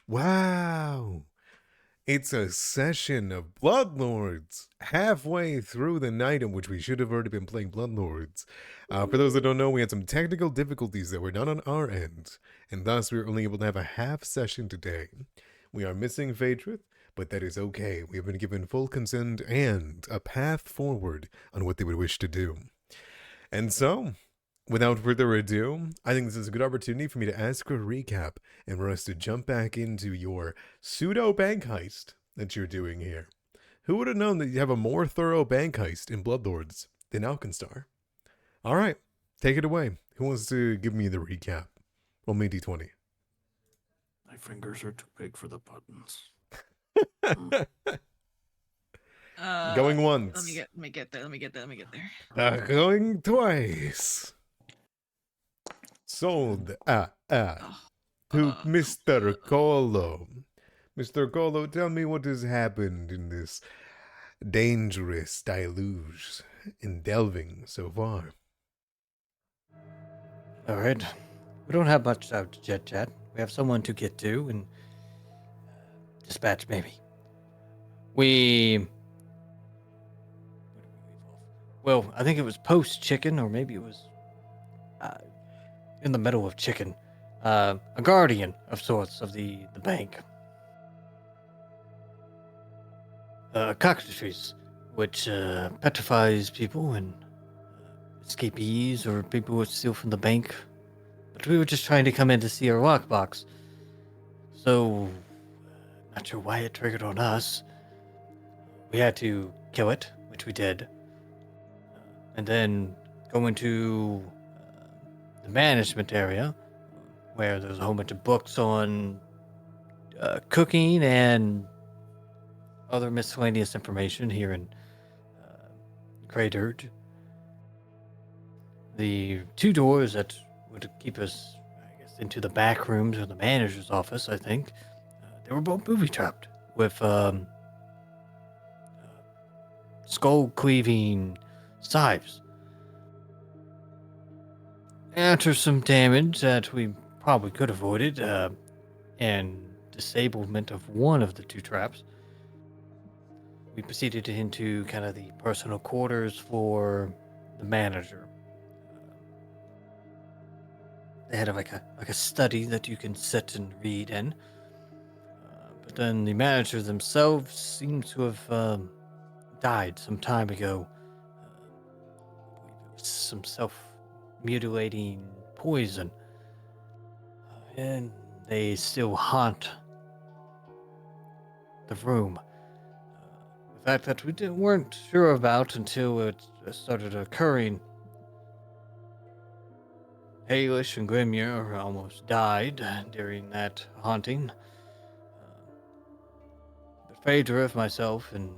Wow. It's a session of Bloodlords halfway through the night in which we should have already been playing Bloodlords. For those that don't know, we had some technical difficulties that were done on our end, and thus we were only able to have a half session today. We are missing Phaedrith, but that is okay. We have been given full consent and a path forward on what they would wish to do. And so, without further ado, I think this is a good opportunity for me to ask for a recap and for us to jump back into your pseudo bank heist that you're doing here. Who would have known that you have a more thorough bank heist in Bloodlords than Alkenstar? All right, take it away. Who wants to give me the recap? Well, me D20. My fingers are too big for the buttons. Going once. Let me get there. Going twice. Sold to Mr. Colo. Mr. Colo, tell me what has happened in this dangerous deluge in delving so far. All right. We don't have much out to jet chat. We have someone to get to and dispatch, maybe. Well, I think it was post-chicken, or maybe it was in the middle of chicken. A guardian of sorts of the bank. Cockatrice, which petrifies people and escapees or people who steal from the bank. But we were just trying to come in to see our lockbox. So, not sure why it triggered on us. We had to kill it, which we did. And then go into the management area, where there's a whole bunch of books on cooking and other miscellaneous information here in Graydirge. The two doors that would keep us, I guess, into the back rooms or the manager's office, I think, they were both booby-trapped with skull-cleaving scythes. After some damage that we probably could have avoided, and disablement of one of the two traps, we proceeded into kind of the personal quarters for the manager. They had like a study that you can sit and read in. But then the managers themselves seem to have died some time ago. I believe it was some self-mutilating poison. And they still haunt the room. The fact that we weren't sure about until it started occurring. Halish and Grimir almost died during that haunting. But Phaedra, myself, and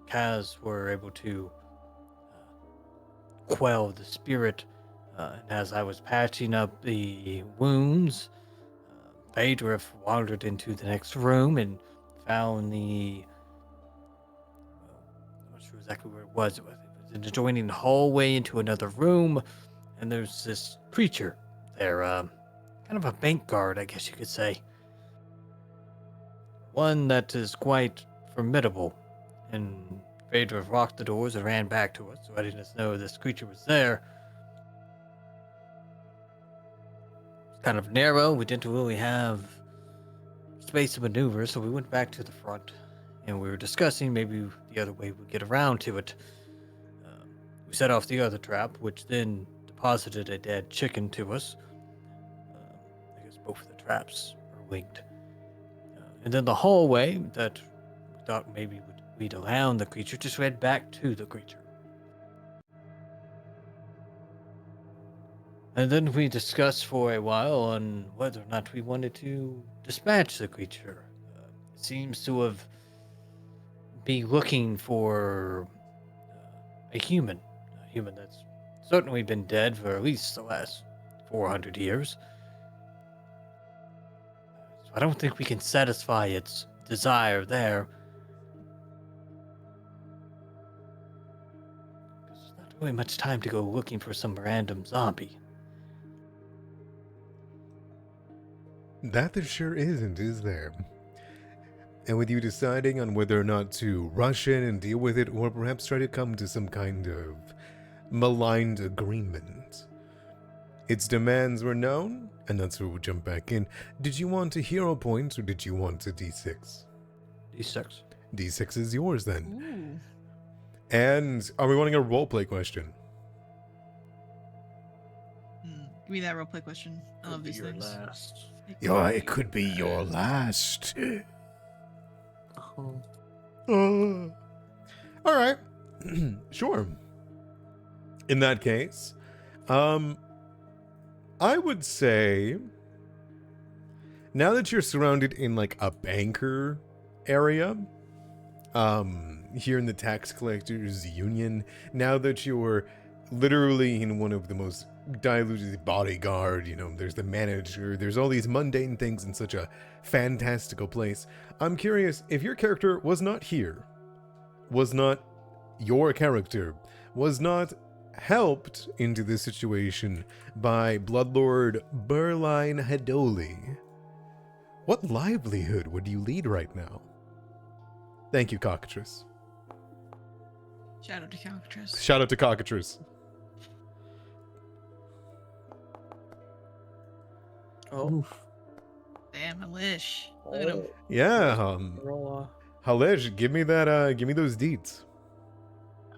Kaz were able to quell the spirit. And as I was patching up the wounds, Phaedra wandered into the next room and found the... I'm not sure exactly where it was. It was an adjoining hallway into another room. And there's this creature there, kind of a bank guard, I guess you could say. One that is quite formidable. And Phaedra locked the doors and ran back to us, so I didn't know this creature was there. It's kind of narrow. We didn't really have space to maneuver, so we went back to the front. And we were discussing maybe the other way we'd get around to it. We set off the other trap, which then deposited a dead chicken to us. I guess both of the traps are linked. And then the hallway that we thought maybe would lead around the creature just led back to the creature. And then we discussed for a while on whether or not we wanted to dispatch the creature. It seems to have been looking for a human that's certainly been dead for at least the last 400 years. So I don't think we can satisfy its desire there. There's not really much time to go looking for some random zombie. That there sure isn't, is there? And with you deciding on whether or not to rush in and deal with it, or perhaps try to come to some kind of maligned agreement. Its demands were known, and that's where we'll jump back in. Did you want a hero point, or did you want a d6? D6. D6 is yours then. Ooh. And are we wanting a roleplay question? Give me that roleplay question. I love these Your things. last. Yeah, it could be your last. Oh. All right. Sure. In that case, I would say now that you're surrounded in like a banker area, here in the tax collectors union, now that you're literally in one of the most diluted bodyguard, there's the manager, there's all these mundane things in such a fantastical place. I'm curious, if your character was not here, was not your character, was not helped into this situation by Bloodlord Berline Haldoli, what livelihood would you lead right now? Thank you, Cockatrice. Shout out to Cockatrice. Shout out to Cockatrice. Oh. Damn, Alish. Look at him. Yeah, Halish, give me those deets.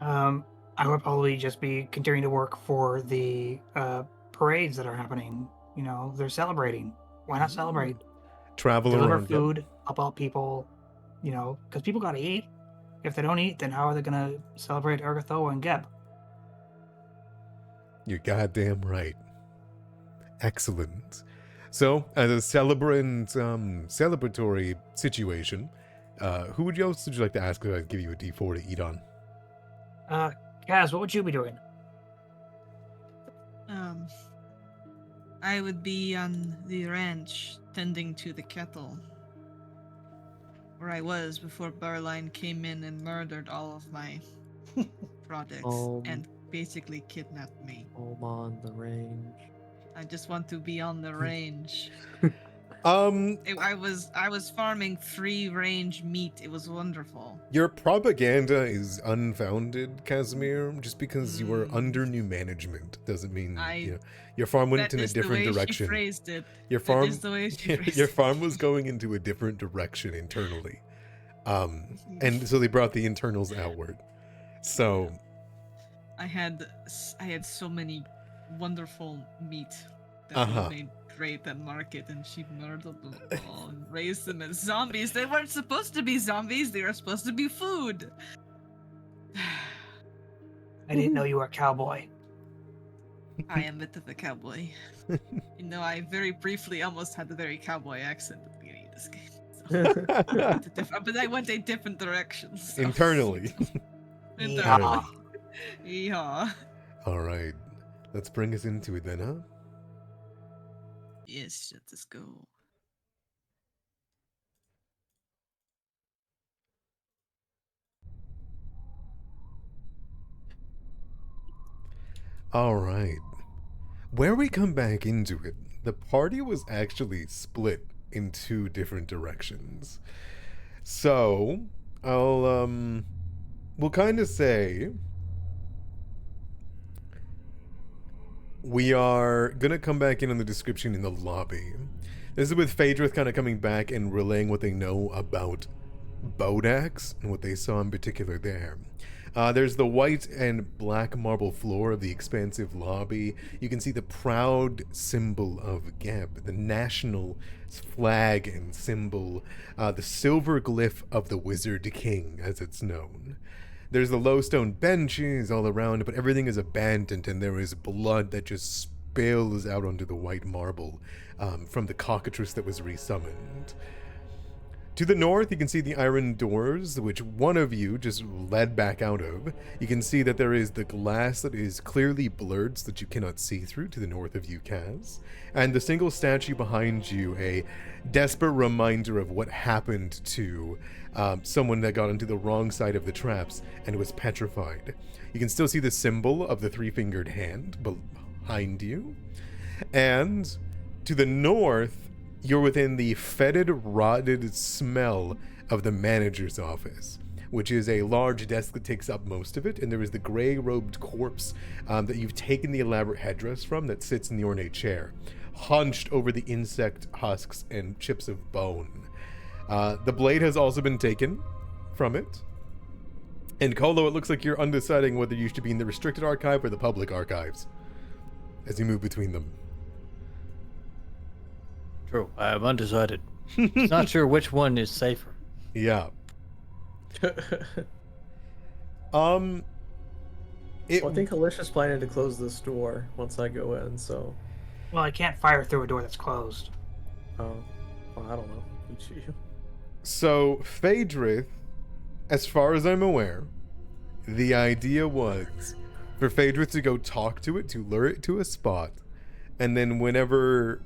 I would probably just be continuing to work for the parades that are happening. They're celebrating. Why not celebrate? Travel Deliver around. Yep. food, help out people, because people got to eat. If they don't eat, then how are they going to celebrate Ergotho and Geb? You're goddamn right. Excellent. So, as a celebratory situation, who would you like to ask if I give you a D4 to eat on? Kaz, what would you be doing? I would be on the ranch tending to the cattle. Where I was before Berline came in and murdered all of my products and basically kidnapped me. Home on the range. I just want to be on the range. I was farming free range meat. It was wonderful. Your propaganda is unfounded, Casimir. Just because you were under new management doesn't mean your farm went in a different direction. She phrased it. Your farm, is the way she phrased your farm was going into a different direction internally, and so they brought the internals outward. So, I had so many wonderful meat that we made great at market, and she murdered them all and raised them as zombies. They weren't supposed to be zombies. They were supposed to be food. I didn't know you were a cowboy. I am a bit of a cowboy. I very briefly almost had a very cowboy accent at the beginning of this game. So. But I went a different direction. So. Internally. Internally. Yeehaw. All right. Let's bring us into it then, huh? Yes, let us go. All right. Where we come back into it, the party was actually split in two different directions. So, we'll kind of say we are gonna come back in on the description in the lobby. This is with Phaedrith kind of coming back and relaying what they know about Bodax and what they saw in particular there. There's the white and black marble floor of the expansive lobby. You can see the proud symbol of Geb, the national flag and symbol, the silver glyph of the Wizard King, as it's known. There's the low stone benches all around, but everything is abandoned, and there is blood that just spills out onto the white marble from the cockatrice that was resummoned. To the north, you can see the iron doors, which one of you just led back out of. You can see that there is the glass that is clearly blurred so that you cannot see through to the north of you, Kaz. And the single statue behind you, a desperate reminder of what happened to someone that got into the wrong side of the traps and was petrified. You can still see the symbol of the three-fingered hand behind you. And to the north, you're within the fetid, rotted smell of the manager's office, which is a large desk that takes up most of it, and there is the gray-robed corpse that you've taken the elaborate headdress from that sits in the ornate chair, hunched over the insect husks and chips of bone. The blade has also been taken from it. And Kolo, it looks like you're undeciding whether you should be in the restricted archive or the public archives as you move between them. True, I'm undecided. Not sure which one is safer. Yeah. Well, I think Alicia's planning to close this door once I go in, so... Well, I can't fire through a door that's closed. Oh, well, I don't know. You. So, Phaedrith, as far as I'm aware, the idea was for Phaedrith to go talk to it, to lure it to a spot, and then whenever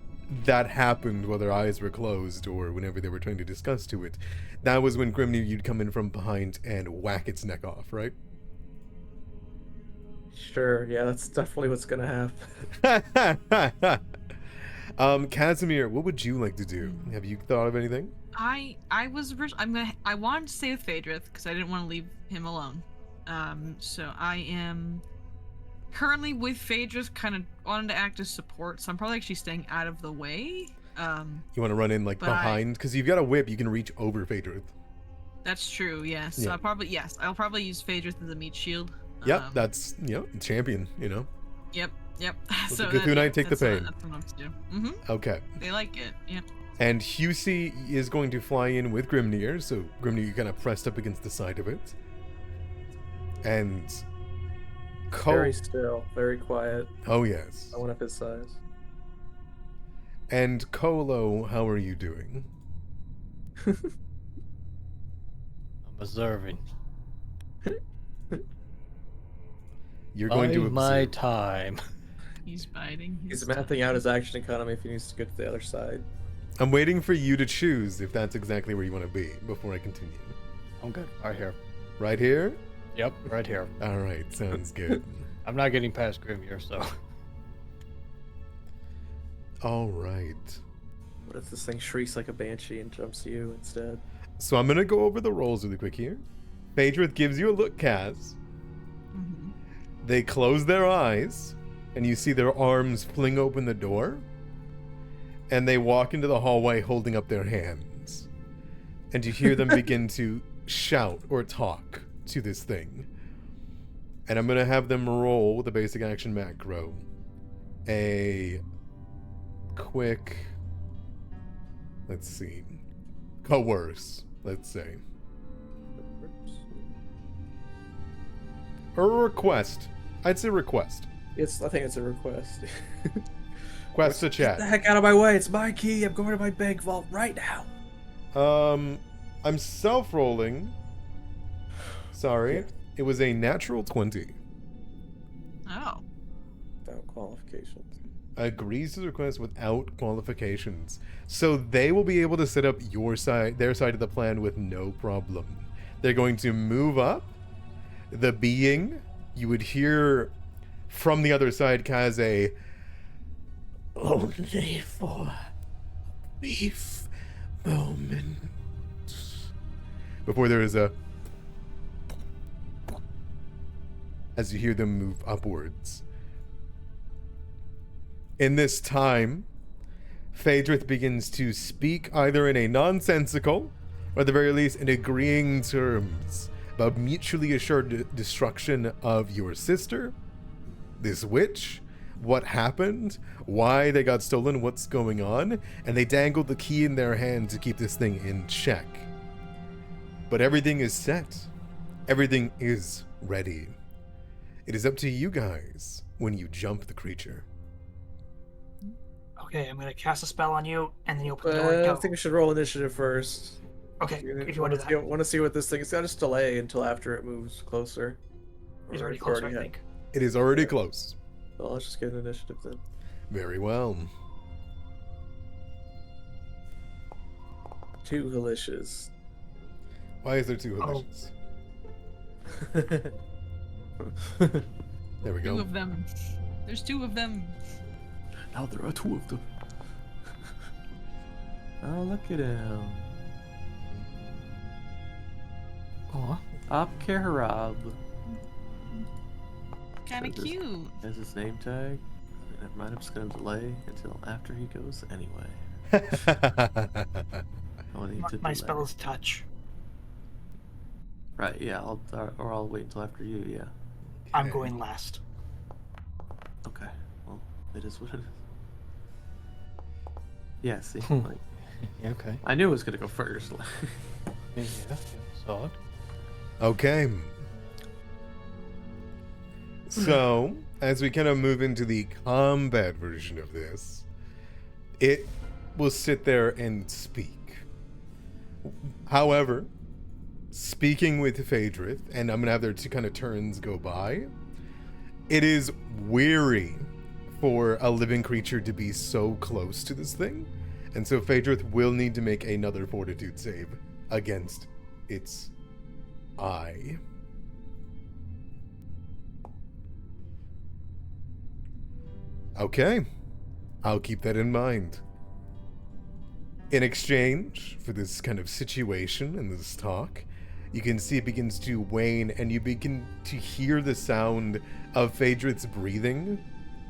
that happened, while their eyes were closed or whenever they were trying to discuss to it, that was when Grimnir, you'd come in from behind and whack its neck off, right? Sure, yeah, that's definitely what's gonna happen. Casimir, what would you like to do? Have you thought of anything? I wanted to stay with Phaedrith because I didn't want to leave him alone. So I am currently with Phaedrith, kind of wanting to act as support. So I'm probably actually staying out of the way. You want to run in like but behind, because you've got a whip, you can reach over Phaedrith. That's true. Yes. Yeah. So I'll probably use Phaedrith as a meat shield. Yep, that's champion. Yep. So the Cthulhu take the pain. That's what I'm to do. Mm-hmm. Okay. They like it. Yep. And Husey is going to fly in with Grimnir, so Grimnir, you kind of pressed up against the side of it. And Very still, very quiet. Oh yes. I want up his size. And Kolo, how are you doing? I'm observing. You're going to Bide my observe. time. He's biting. He's mapping out his action economy if he needs to get to the other side. I'm waiting for you to choose if that's exactly where you want to be before I continue. I'm good. Right here. Right here? Yep, right here. All right, sounds good. I'm not getting past Grimnir, so. All right. What if this thing shrieks like a banshee and jumps to you instead? So I'm going to go over the rolls really quick here. Phaedrith gives you a look, Kaz. Mm-hmm. They close their eyes, and you see their arms fling open the door, and they walk into the hallway holding up their hands. And you hear them begin to shout or talk to this thing. And I'm going to have them roll with a basic action macro. A quick, let's see, coerce, let's say. Or a request. I'd say request. I think it's a request. Quest to Get the chat. heck out of my way! It's my key. I'm going to my bank vault right now. I'm self-rolling. Sorry. Yeah. It was a natural 20. Oh. Without qualifications. Agrees to the request without qualifications. So they will be able to set up their side of the plan with no problem. They're going to move up. The being, you would hear from the other side, Kaze, only for a brief moment. Before there is a, as you hear them move upwards. In this time, Phaedrith begins to speak either in a nonsensical, or at the very least in agreeing terms about mutually assured destruction of your sister, this witch, what happened, why they got stolen, what's going on, and they dangled the key in their hand to keep this thing in check. But everything is set. Everything is ready. It is up to you guys when you jump the creature. Okay, I'm gonna cast a spell on you, and then you open the door and I go. think we should roll initiative first. Okay, if you want to do that. Want to see what this thing is. Got to delay until after it moves closer. He's Or already it's closer, I had- think. It is already close. Well, let's just get an initiative then. Very well. 2 Halicious. Why is there two Oh. hallucinations? There we Two go. of them. There's two of them. Now there are 2 of them. Oh, look at him. Aw. Opkarab. Kind of cute. As his name tag. Never mind, I'm just gonna delay until after he goes anyway. I'll need to My delay. spell is touch. Right, yeah, I'll wait until after you, yeah. I'm going last. Okay, well, it is what it is. Yeah, see, like, Yeah, okay. I knew it was gonna go first. Yeah, solid. Okay. So, as we kind of move into the combat version of this, it will sit there and speak. However, speaking with Phaedrith, and I'm going to have their two kind of turns go by, it is weary for a living creature to be so close to this thing. And so Phaedrith will need to make another fortitude save against its eye. Okay, I'll keep that in mind. In exchange for this kind of situation and this talk, you can see it begins to wane, and you begin to hear the sound of Phaedrith's breathing,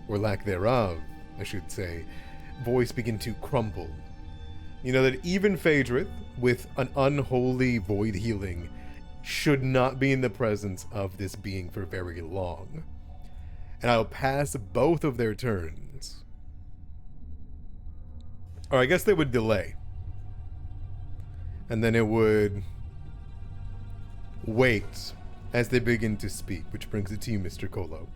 or lack thereof, I should say, voice begin to crumble. You know that even Phaedrith, with an unholy void healing, should not be in the presence of this being for very long. And I'll pass both of their turns. Or I guess they would delay. And then it would wait as they begin to speak, which brings it to you, Mr. Colo.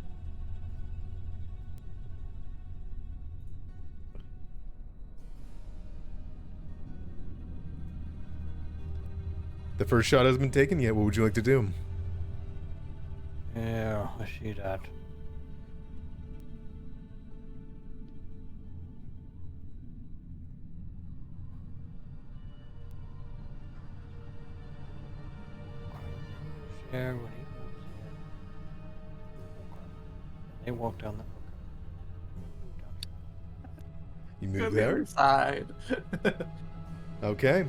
The first shot has been taken yet. What would you like to do? Yeah, I see that. Share what he moves here. They walk down the. You move there? Side. Okay.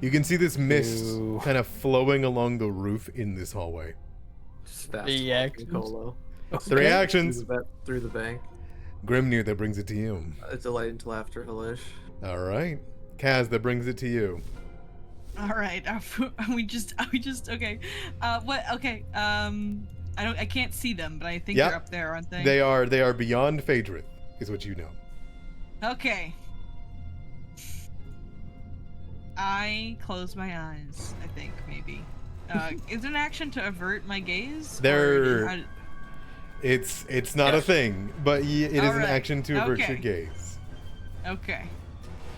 You can see this mist Ew. kind of flowing along the roof in this hallway. The actions. Colo. Three actions. Through the bank. Grimnir, that brings it to you. Delay until after Halish. All right. Kaz, that brings it to you. All right. Are we just okay? What? Okay. I can't see them, but I think Yep. they're up there, aren't they? They are beyond Phaedrith, is what you know. Okay. I close my eyes. I think maybe. Is it an action to avert my gaze? It's not a thing, but it is an Alright, action to avert your okay. gaze. Okay.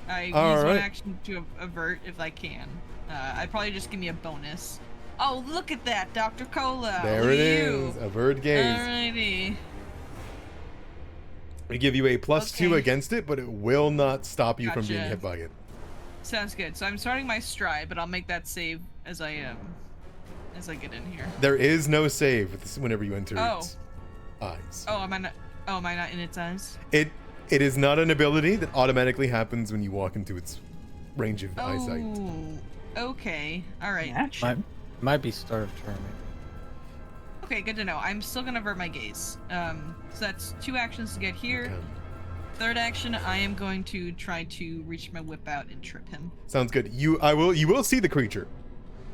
I use All one right. action to avert if I can. I'd probably just give me a bonus. Oh, look at that, Dr. Cola. There Look it at you. is. Avert gaze. Alrighty. We give you a +2 Okay. against it, but it will not stop you from being Gotcha. hit by it. Sounds good. So I'm starting my stride, but I'll make that save as I get in here. There is no save whenever you enter Oh. its eyes. Oh, am I not in its eyes? It is not an ability that automatically happens when you walk into its range of eyesight. Oh. Okay. All right. Might be start of turn. Maybe. Okay, good to know. I'm still gonna avert my gaze. So that's 2 actions to get here. Okay. Third action, I am going to try to reach my whip out and trip him. Sounds good. You will see the creature.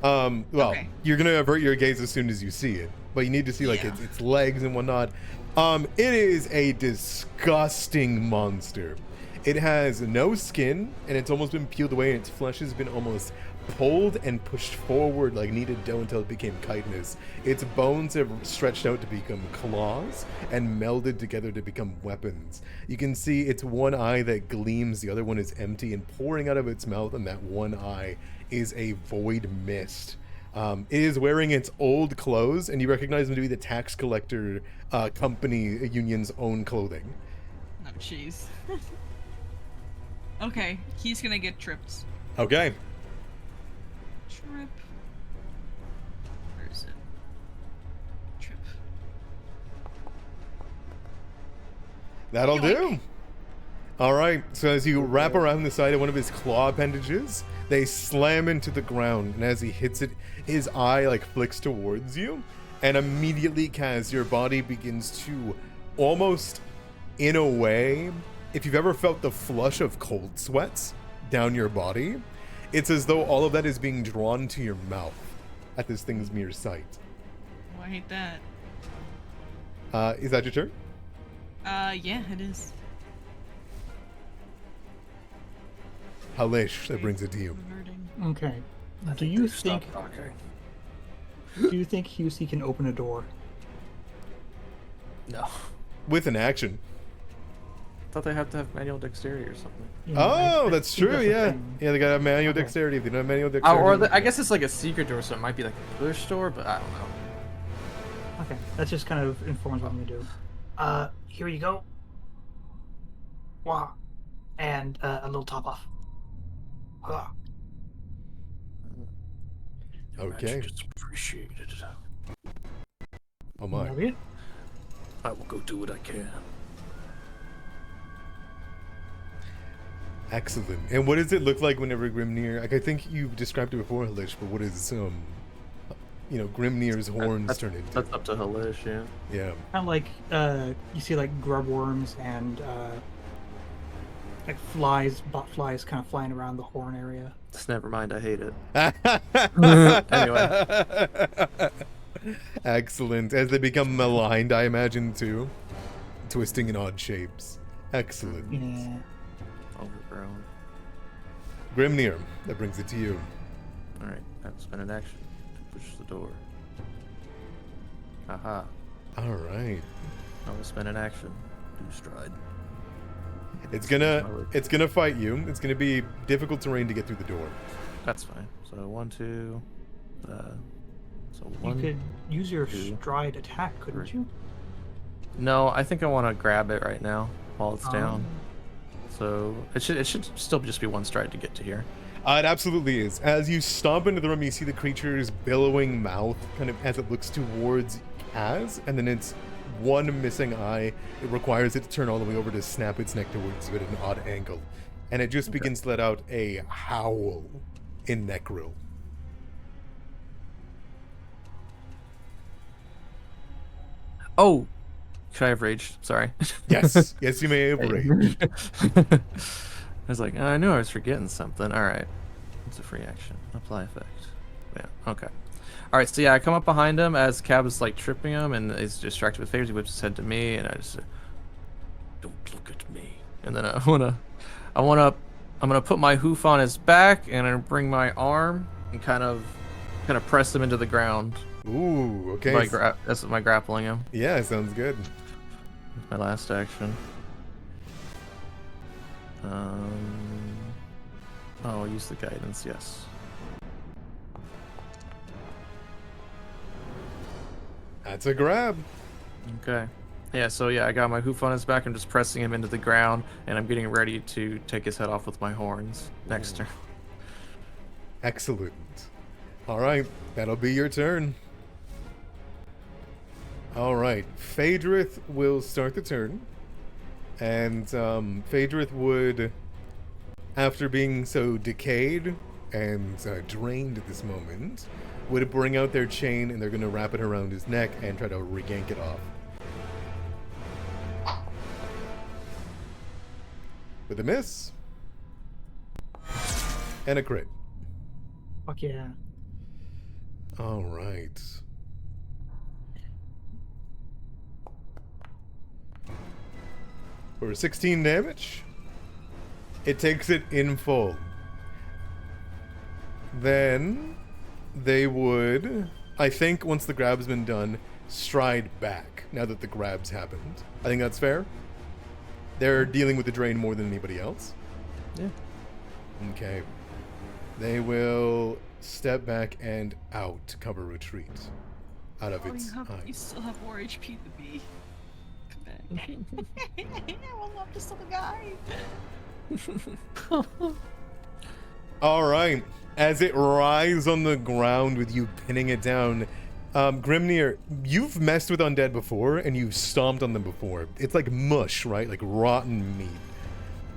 Well, Okay. you're gonna avert your gaze as soon as you see it, but you need to see like Yeah. its legs and whatnot. It is a disgusting monster. It has no skin, and it's almost been peeled away, and its flesh has been almost pulled and pushed forward like kneaded dough until it became chitinous. Its bones have stretched out to become claws and melded together to become weapons. You can see its one eye that gleams, the other one is empty, and pouring out of its mouth and that one eye is a void mist. It is wearing its old clothes, and you recognize them to be the tax collector company union's own clothing. Oh, jeez. Okay, he's gonna get tripped. Okay. Trip. Where is it? Trip. That'll Yoink. do. All right, so as you wrap around the side of one of his claw appendages, they slam into the ground, and as he hits it, his eye like flicks towards you, and immediately, Kaz, your body begins to almost, in a way, if you've ever felt the flush of cold sweats down your body, it's as though all of that is being drawn to your mouth at this thing's mere sight. Oh, I hate that. Is that your turn? Yeah, it is. Halish, that brings it to you. Reverting. Okay. Do you think Stop talking. do you think Husey can open a door? No. With an action. I thought they have to have manual dexterity or something. You know, I Oh, that's think true, the yeah. thing. Yeah, they gotta have manual Okay. dexterity. If they don't have manual dexterity. Or I guess it's like a secret door, so it might be like a push door, but I don't know. Okay, that just kind of informs what I'm gonna do. Here you go. Wow. And a little top off. Ah. Your Okay. magic is appreciated. Oh my. That'll be it. I will go do what I can. Excellent. And what does it look like whenever Grimnir? Like I think you've described it before, Halish, but what is Grimnir's horns turn into? That's up to Halish, yeah. Yeah. Kind of like you see like grub worms and like bot flies kind of flying around the horn area. Just never mind, I hate it. Anyway. Excellent. As they become maligned, I imagine too. Twisting in odd shapes. Excellent. Yeah. Overgrown. Grimnir, that brings it to you. Alright, I've spent an action to push the door. Aha. Alright. I will spend an action. Do stride. It's gonna fight you. It's gonna be difficult terrain to get through the door. That's fine. So 1, 2. So You 1. could use your two, stride attack, couldn't three. you? No, I think I want to grab it right now while it's Um, down. So it should still just be 1 stride to get to here. It absolutely is. As you stomp into the room, you see the creature's billowing mouth kind of as it looks towards Kaz, and then its one missing eye. It requires it to turn all the way over to snap its neck towards you at an odd angle. And it just begins to let out a howl in Necril. Oh, should I have raged? Sorry. Yes, yes, you may have rage. I was like, I knew I was forgetting something. All right, it's a free action. Apply effect. Yeah. Okay. All right. So yeah, I come up behind him as Cab is like tripping him, and he's distracted with favors. He whips his head to me, and I just say, Don't look at me. and then I'm gonna put my hoof on his back, and I bring my arm and kind of press him into the ground. Ooh, okay. That's my grappling him. Yeah, sounds good. My last action. Oh, I'll use the guidance, yes. That's a grab. Okay. Yeah, so yeah, I got my hoof on his back. I'm just pressing him into the ground, and I'm getting ready to take his head off with my horns next turn. Excellent. All right, that'll be your turn. All right, Phaedrith will start the turn. And Phaedrith would, after being so decayed and drained at this moment, would bring out their chain, and they're going to wrap it around his neck and try to re-yank it off. With a miss. And a crit. Fuck yeah. All right. For 16 damage, it takes it in full. Then they would, I think once the grab's been done, stride back now that the grab's happened. I think that's fair. They're dealing with the drain more than anybody else. Yeah. Okay. They will step back and out to cover retreat. Out of its you eyes. still have more HP than me. Come back. I will love this little guy. All right. As it writhes on the ground with you pinning it down, Grimnir, you've messed with undead before, and you've stomped on them before. It's like mush, right? Like rotten meat.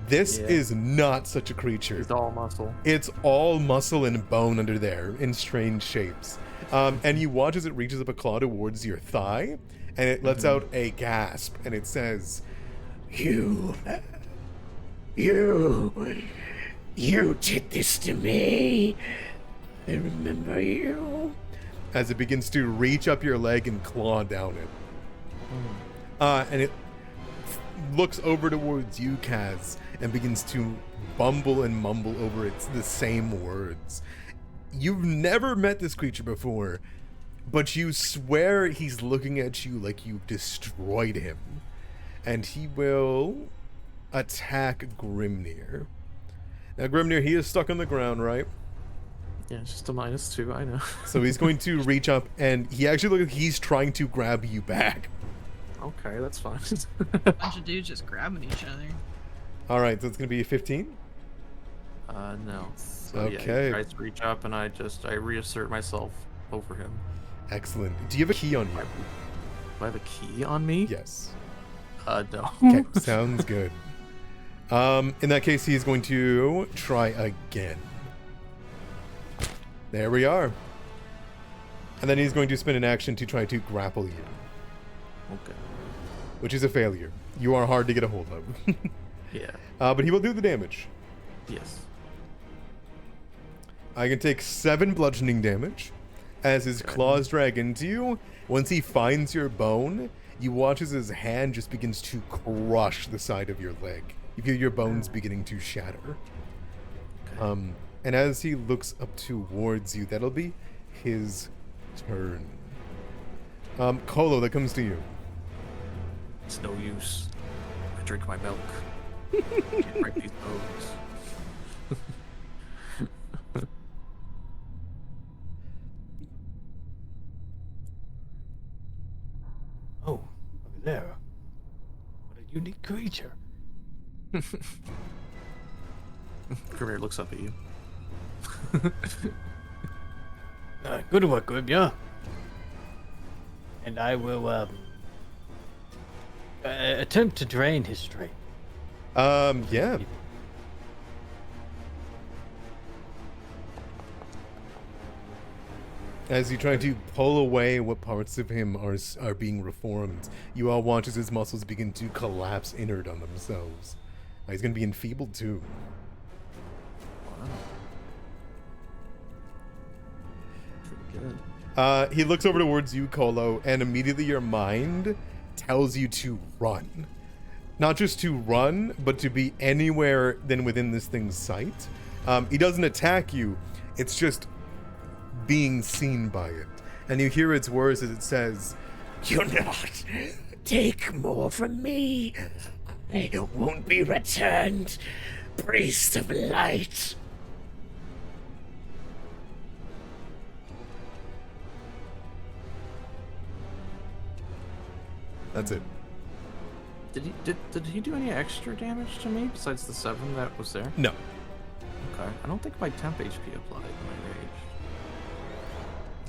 This Yeah. is not such a creature. It's all muscle. It's all muscle and bone under there in strange shapes. And you watch as it reaches up a claw towards your thigh, and it lets out a gasp, and it says, You did this to me. I remember you. as it begins to reach up your leg and claw down it. And it looks over towards you, Kaz, and begins to bumble and mumble over the same words. You've never met this creature before, but you swear he's looking at you like you've destroyed him. And he will attack Grimnir. Now, Grimnir, he is stuck on the ground, right? Yeah, it's just a -2, I know. So he's going to reach up, and he actually looks like he's trying to grab you back. Okay, that's fine. Bunch of dudes just grabbing each other. All right, so it's going to be a 15. No. So, Okay. Yeah, he tries to reach up, and I reassert myself over him. Excellent. Do you have a key on you? Do I have a key on me? Yes. No. Okay, sounds good. In that case, he's going to try again. There we are. And then he's going to spend an action to try to grapple you, Okay. which is a failure. You are hard to get a hold of. Yeah. But he will do the damage. Yes. I can take 7 bludgeoning damage as his claws drag into you. Once he finds your bone, you watch as his hand just begins to crush the side of your leg. You feel your bones beginning to shatter. Okay. And as he looks up towards you, that'll be his turn. Kolo, that comes to you. It's no use. I drink my milk. Can't break these bones. Oh, over there. What a unique creature. Grimir looks up at you. Good work, Grimya. And I will attempt to drain his strength. Yeah. As you try to pull away what parts of him are being reformed, you all watch as his muscles begin to collapse inward on themselves. He's going to be enfeebled too. Wow. Pretty good. He looks over towards you, Kolo, and immediately your mind tells you to run. Not just to run, but to be anywhere than within this thing's sight. He doesn't attack you. It's just being seen by it. And you hear its words as it says, "You not take more from me. I won't be returned, priest of light." that's it. Did he do any extra damage to me besides the 7 that was there? No. Okay. I don't think my temp HP applied when I raged.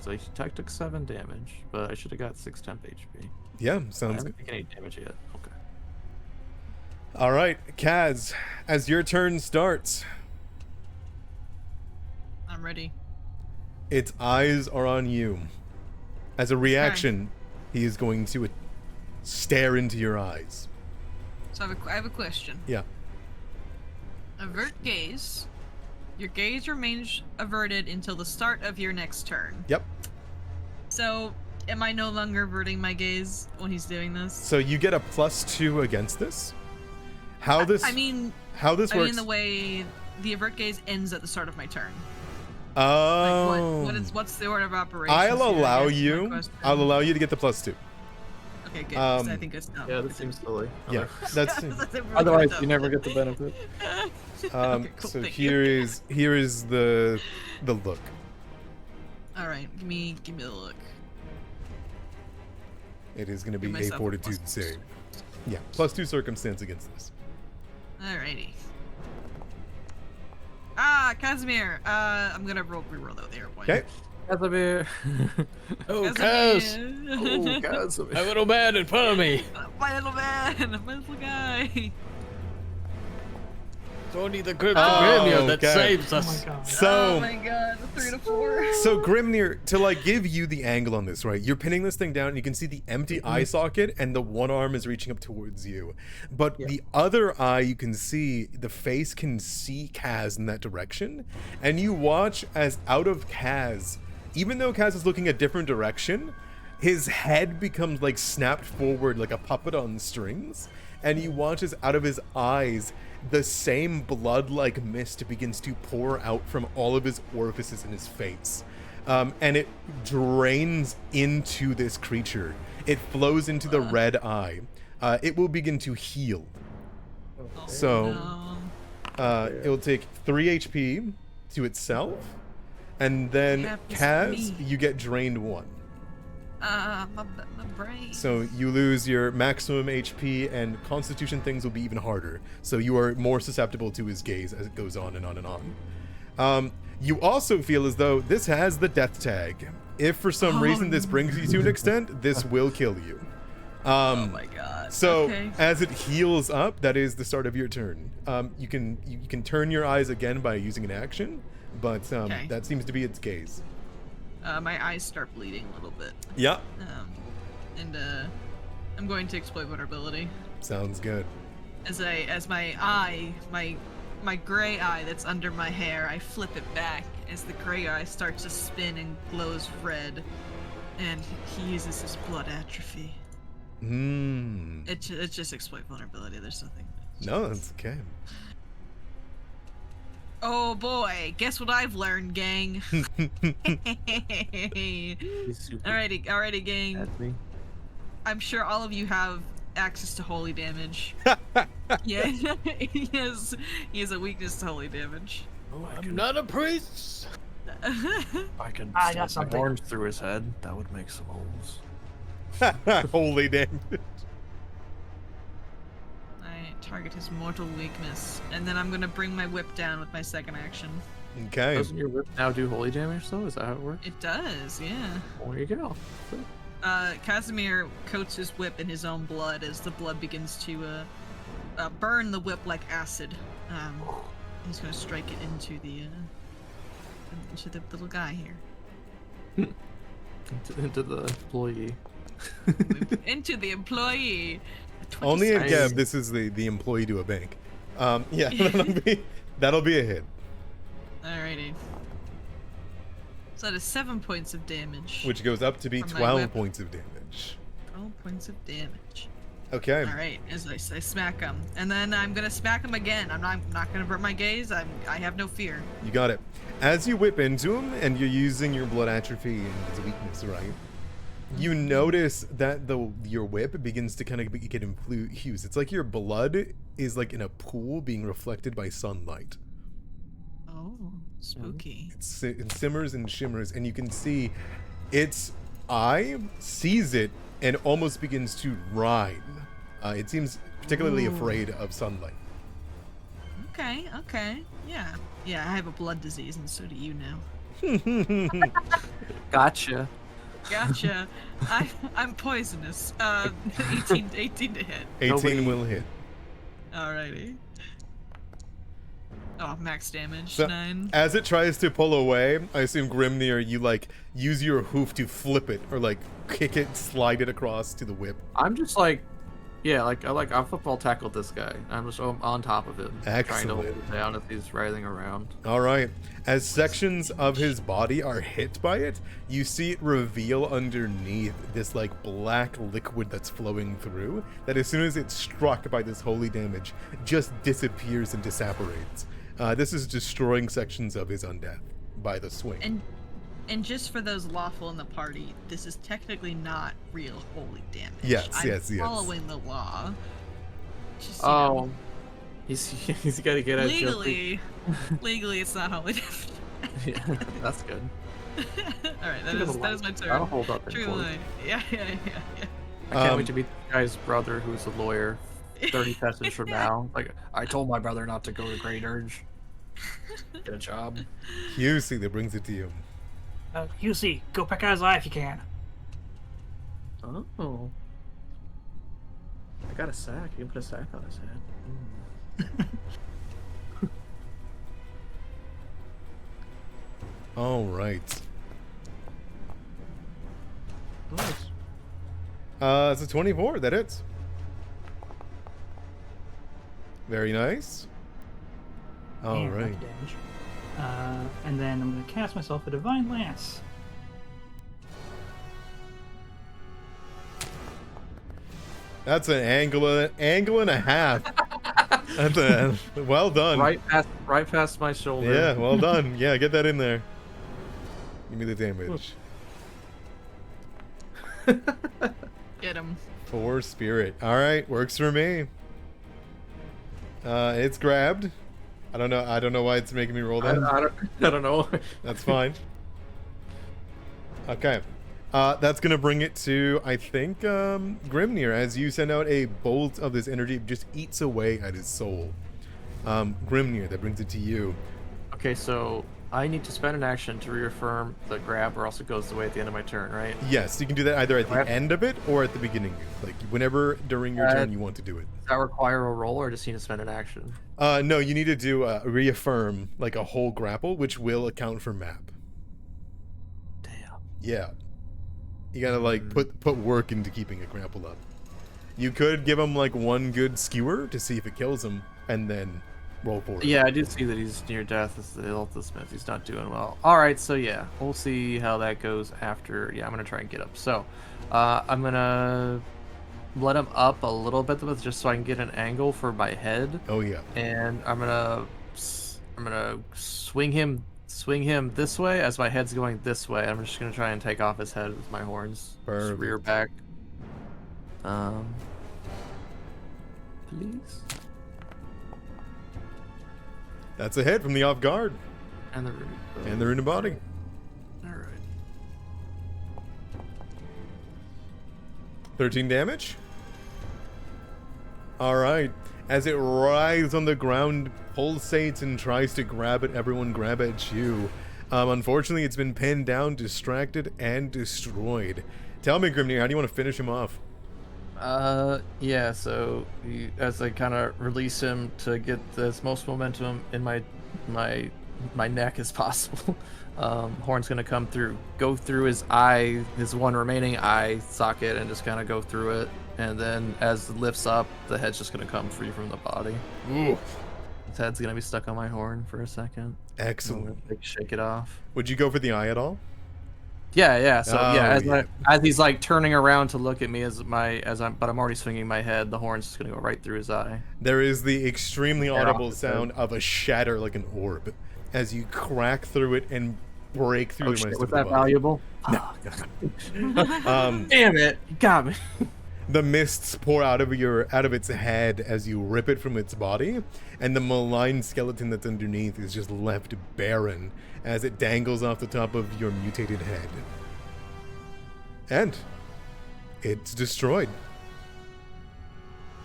So I took 7 damage, but I should have got 6 temp HP. Yeah, I sounds good. haven't taken any damage yet. Okay. All right, Kaz, as your turn starts, I'm ready. its eyes are on you. As a reaction, he is going to stare into your eyes. So I have a question. Yeah. Avert gaze. Your gaze remains averted until the start of your next turn. Yep. So, am I no longer averting my gaze when he's doing this? So you get a +2 against this. How this I mean, works? the way the avert gaze ends at the start of my turn. Oh. Like what's the order of operations? I'll here, I allow guess, is my you. question. I'll allow you to get the +2. Okay, good. 'Cause I think it's not. Yeah, that seems silly. Yeah, that's. Otherwise, you never get the benefit. Okay, cool, So thank you. here is the look. All right, give me the look. It is going to be Give a myself a fortitude +2. save. Yeah, +2 circumstance against this. Alrighty. Casimir. I'm gonna reroll that there. Okay. Casimir. Oh, Kaz! Oh, Casimir. A little man in front of me. My little man, my little guy. It's only the Grim Oh, that okay. saves Oh us. my god. So, Oh my god, the 3 to 4. so Grimnir, to like give you the angle on this, right? You're pinning this thing down, and you can see the empty eye socket, and the one arm is reaching up towards you. But the other eye, you can see the face can see Kaz in that direction, and you watch as out of Kaz, even though Kaz is looking a different direction, his head becomes like snapped forward like a puppet on strings, and you watch as out of his eyes the same blood-like mist begins to pour out from all of his orifices in his face. And it drains into this creature. It flows into the red eye. It will begin to heal. So, it will take 3 HP to itself, and then Happens to Kaz, me. you get drained 1. My brain. So you lose your maximum HP, and constitution things will be even harder. So you are more susceptible to his gaze as it goes on and on and on. You also feel as though this has the death tag. If for some reason this brings you to an extent, this will kill you. Oh my god. So Okay. as it heals up, that is the start of your turn. You can turn your eyes again by using an action, but Okay. that seems to be its gaze. My eyes start bleeding a little bit. Yeah, And I'm going to exploit vulnerability. sounds good. As my eye, my gray eye that's under my hair, I flip it back as the gray eye starts to spin and glows red, and he uses his blood atrophy. It's just exploit vulnerability. There's nothing. No, that's okay. Oh boy, guess what I've learned, gang. He's super Alrighty, gang. at me. I'm sure all of you have access to holy damage. Yeah, he has a weakness to holy damage. I'm not a priest. I can I got slap my something. horns through his head. That would make some holes. Holy damn. I target his mortal weakness, and then I'm gonna bring my whip down with my second action. Okay. Doesn't your whip now do holy damage though? Is that how it works? It does, yeah. Well, there you go. Casimir coats his whip in his own blood as the blood begins to burn the whip like acid. He's gonna strike it into the little guy here. Into the employee. Into the employee. Only in 26. Gab, this is the employee to a bank. Yeah, that'll be a hit. Alrighty. So that is 7 points of damage. Which goes up to be From my 12 whip. points of damage. 12 points of damage. Okay. Alright, as I smack him. And then I'm gonna smack him again. I'm not gonna avert my gaze. I have no fear. You got it. As you whip into him and you're using your blood atrophy and his weakness, right? You notice that your whip begins to kind of get infused. It's like your blood is like in a pool being reflected by sunlight. Oh, spooky. It simmers and shimmers, and you can see its eye sees it and almost begins to writhe. It seems particularly afraid of sunlight. Okay. Yeah, I have a blood disease, and so do you now. Gotcha. Gotcha. I'm poisonous. 18 to hit. 18 Nobody- will hit. Alrighty. Oh, max damage, So, 9. as it tries to pull away, I assume Grimnir, you like use your hoof to flip it or like kick it, slide it across to the whip. I'm just like, yeah, I football tackled this guy. I'm just on top of him, trying to hold Excellent. him down as he's writhing around. All right. As sections of his body are hit by it, you see it reveal underneath this like black liquid that's flowing through that as soon as it's struck by this holy damage, just disappears and disapparates. This is destroying sections of his undeath by the swing. And just for those lawful in the party, this is technically not real holy damage. Yes, I'm yes. following the law. Just, you know, Oh, he's got to get out. legally, it's not holy damage. Yeah, that's good. All right, that Think of is the my I'll turn. hold up in True court. line. Yeah. I can't Um, wait to meet the guy's brother, who's a lawyer. 30 sessions from now. Like, I told my brother not to go to Graydirge. Get a job. QC that brings it to you. QC, go peck out his eye if you can. Oh. I got a sack. You can put a sack on his head. All right. It's a 24. That hits. Very nice. All And right. that's damage. And then I'm going to cast myself a Divine Lance. That's an angle and a half. That's well done. Right past my shoulder. Yeah, well done. Yeah, get that in there. Give me the damage. Get him. 4 spirit. All right, works for me. It's grabbed. I don't know why it's making me roll that. I don't know. That's fine. Okay. That's gonna bring it to, I think, Grimnir, as you send out a bolt of this energy, it just eats away at his soul. Grimnir, that brings it to you. Okay, so I need to spend an action to reaffirm the grab, or else it goes away at the end of my turn, right? Yes, you can do that either at the end of it or at the beginning. Like, whenever during your turn you want to do it. Does that require a roll, or just need to spend an action? No, you need to do reaffirm, like a whole grapple, which will account for map. Damn. Yeah. You gotta, like, put work into keeping a grapple up. You could give him, like, one good skewer to see if it kills him, and then roll for it. Yeah, I did see that he's near death as the Ilthasmith. He's not doing well. Alright, so yeah, we'll see how that goes after. Yeah, I'm gonna try and get up. So, I'm gonna let him up a little bit, just so I can get an angle for my head. Oh, yeah. And I'm gonna swing him this way as my head's going this way. I'm just gonna try and take off his head with my horns. Just Perfect. rear back. Please. That's a hit from the off guard. And the rune. And the rune of body. Alright. 13 damage. Alright. As it writhes on the ground, pulsates and tries to grab at everyone, grab at you. Unfortunately, it's been pinned down, distracted, and destroyed. Tell me, Grimnir, how do you want to finish him off? Yeah, so as I kind of release him to get this most momentum in my neck as possible, Horn's gonna come through, go through his eye, his one remaining eye socket, and just kind of go through it. And then as it lifts up, the head's just gonna come free from the body. Ooh. His head's gonna be stuck on my horn for a second. Excellent. I'm gonna shake it off. Would you go for the eye at all? Yeah. So Oh, yeah, yeah. as he's like turning around to look at me but I'm already swinging my head. The horn's just gonna go right through his eye. There is the extremely Head off audible the sound of a shatter like an orb as you crack through it and break through Oh the shit, rest was of the that body. valuable? Damn it! You got me. The mists pour out of its head as you rip it from its body, and the malign skeleton that's underneath is just left barren as it dangles off the top of your mutated head. And it's destroyed.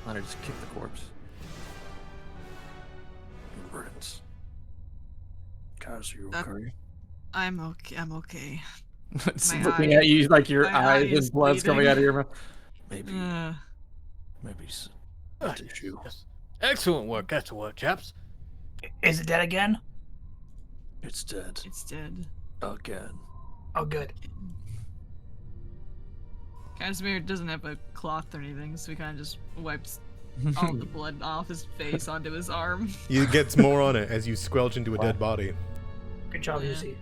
Leonard just kicked the corpse. Burns. Kaz, are you okay? I'm okay. It's My looking eye- at you like your my eye eyes is and blood's coming bleeding. out of your mouth. Maybe Uh, tissue. Yes. Excellent work. Chaps. Is it dead again? It's dead it's dead. again. Oh, good. Casimir doesn't have a cloth or anything, so he kind of just wipes all the blood off his face onto his arm. It gets more on it as you squelch into a dead body. Good job, Yeah. Lucy.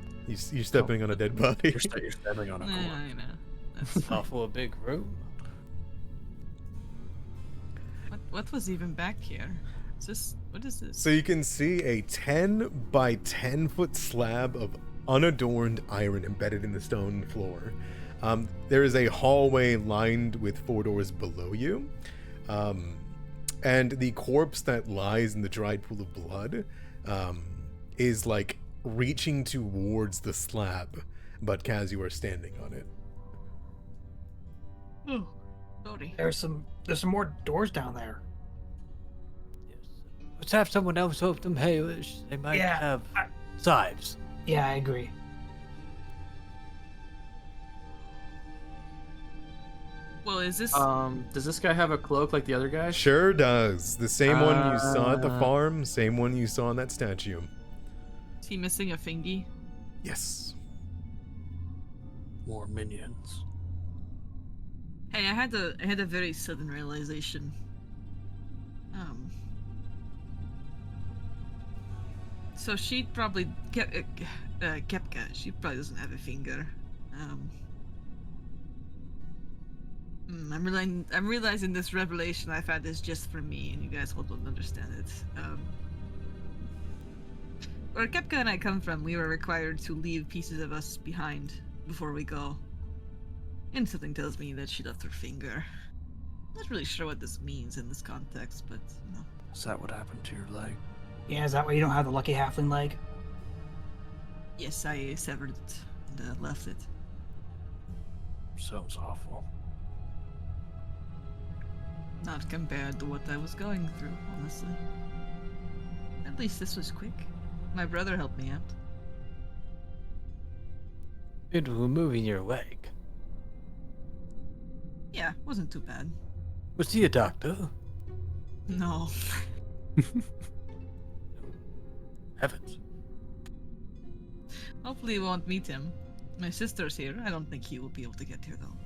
You're stepping on a dead body. You're stepping on a Yeah, corpse. I know. That's Awful a big room. what was even back here? What is this? So you can see a 10 by 10 foot slab of unadorned iron embedded in the stone floor. There is a hallway lined with 4 doors below you. And the corpse that lies in the dried pool of blood is like reaching towards the slab, but Kaz, you are standing on it. Oh, sorry. There's some more doors down there. Yes. Let's have someone else open them. Hey, they might Yeah, have sides. Yeah, I agree. Well, is this? Does this guy have a cloak like the other guy? Sure does. The same one you saw at the farm, same one you saw in that statue. Is he missing a fingy? Yes. more minions. Hey, I had a very sudden realization. So she'd probably Kepka. She probably doesn't have a finger. I'm realizing this revelation I've had is just for me, and you guys will don't understand it. Where Kepka and I come from, we were required to leave pieces of us behind before we go. And something tells me that she left her finger. Not really sure what this means in this context, but you know. Is that what happened to your leg? Yeah, is that why you don't have the lucky halfling leg? Yes, I severed it and left it. Sounds awful. Not compared to what I was going through, honestly. At least this was quick. My brother helped me out. It removing your leg. Yeah, wasn't too bad. Was he a doctor? No. Heavens. Hopefully we won't meet him. My sister's here. I don't think he will be able to get here, though.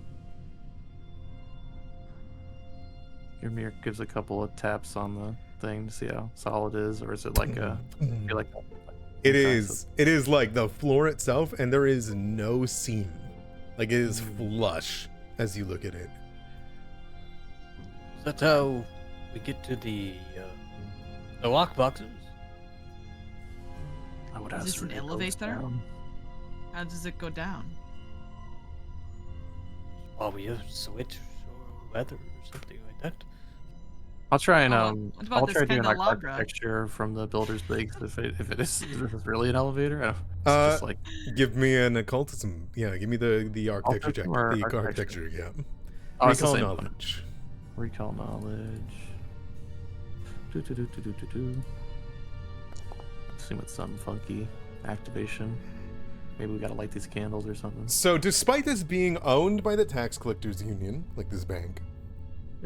Grimnir gives a couple of taps on the thing to see how solid it is, or is it like a... You're like It is like the floor itself, and there is no seam. Like, it is flush as you look at it. That's how we get to the lock boxes. I would Is ask this for an it goes elevator? down. How does it go down? Probably a switch or weather or something like that. I'll try and What about I'll this try doing like candelabra? architecture from the builder's league if it is really an elevator. I don't, it's just like Give me an occultism. Yeah, give me the architecture check. Occultism or The architecture? architecture, yeah. oh, it's the Recall same one. knowledge. Recall knowledge. Do. See with some funky activation. Maybe we gotta light these candles or something. So, despite this being owned by the tax collectors union, like this bank,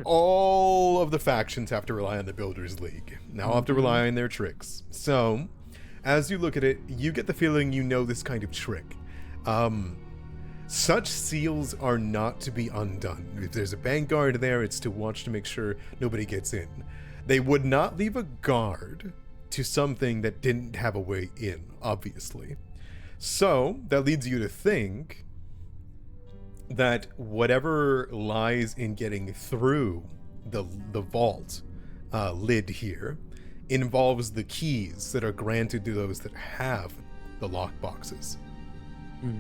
all of the factions have to rely on the Builders League. Now have to rely on their tricks. So, as you look at it, you get the feeling you know this kind of trick. Such seals are not to be undone. If there's a bank guard there, it's to watch to make sure nobody gets in. They would not leave a guard to something that didn't have a way in, obviously. So, that leads you to think that whatever lies in getting through the vault lid here involves the keys that are granted to those that have the lockboxes.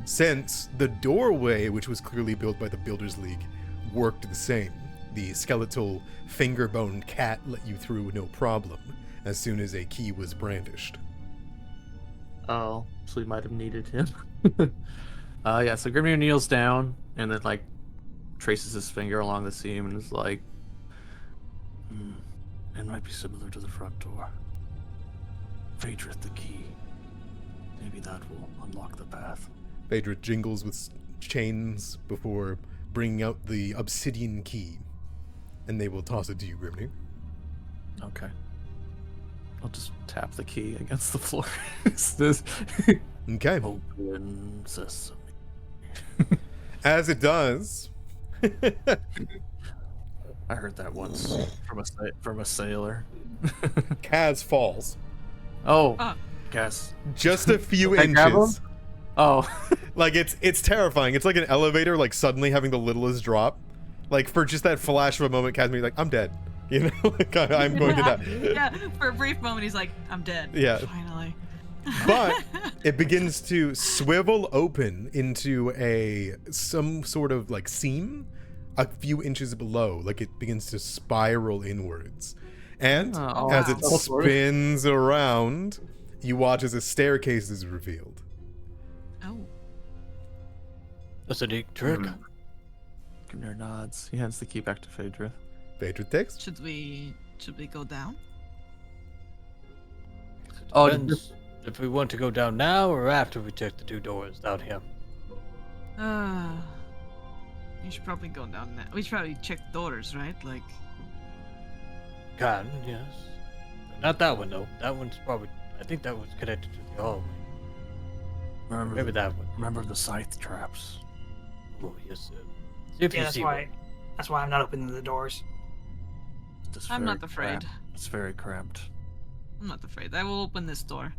Since the doorway, which was clearly built by the Builders League, worked the same. The skeletal finger-boned cat let you through no problem as soon as a key was brandished. Oh, so we might have needed him. Yeah, so Grimnir kneels down and then like traces his finger along the seam and is like, it might be similar to the front door. Phaedrith the key. Maybe that will unlock the path. Phaedrith jingles with chains before bringing out the obsidian key, and they will toss it to you, Grimnir. Okay. I'll just tap the key against the floor. It's this. Okay. Open sesame. As it does, I heard that once from a sailor. Kaz falls Oh, Ah. guess. just a few Can I grab inches. him? Oh, Like it's terrifying. It's like an elevator, like suddenly having the littlest drop. Like for just that flash of a moment, Kaz be like, "I'm dead," you know, like I'm going to die. Yeah, for a brief moment he's like, I'm dead. Yeah. Finally. But it begins to swivel open into some sort of like seam a few inches below, like it begins to spiral inwards. And Oh, as wow. it spins around, you watch as a staircase is revealed. Oh. That's a neat trick. Grimnir nods. He hands the key back to Phaedrith. Phaedrith takes. Should we go down? Oh, Depends if we want to go down now or after we check the two doors down here. You should probably go down now. We should probably check the doors, right? Like, Can, yes. Not that one though. That one's probably. I think that one's connected to the hallway. Maybe that one. Remember the scythe traps. Oh, yes, sir. See if Yeah, you that's see why. one. That's why I'm not opening the doors. Just I'm very not afraid. cramped. It's very cramped. I'm not afraid. I will open this door.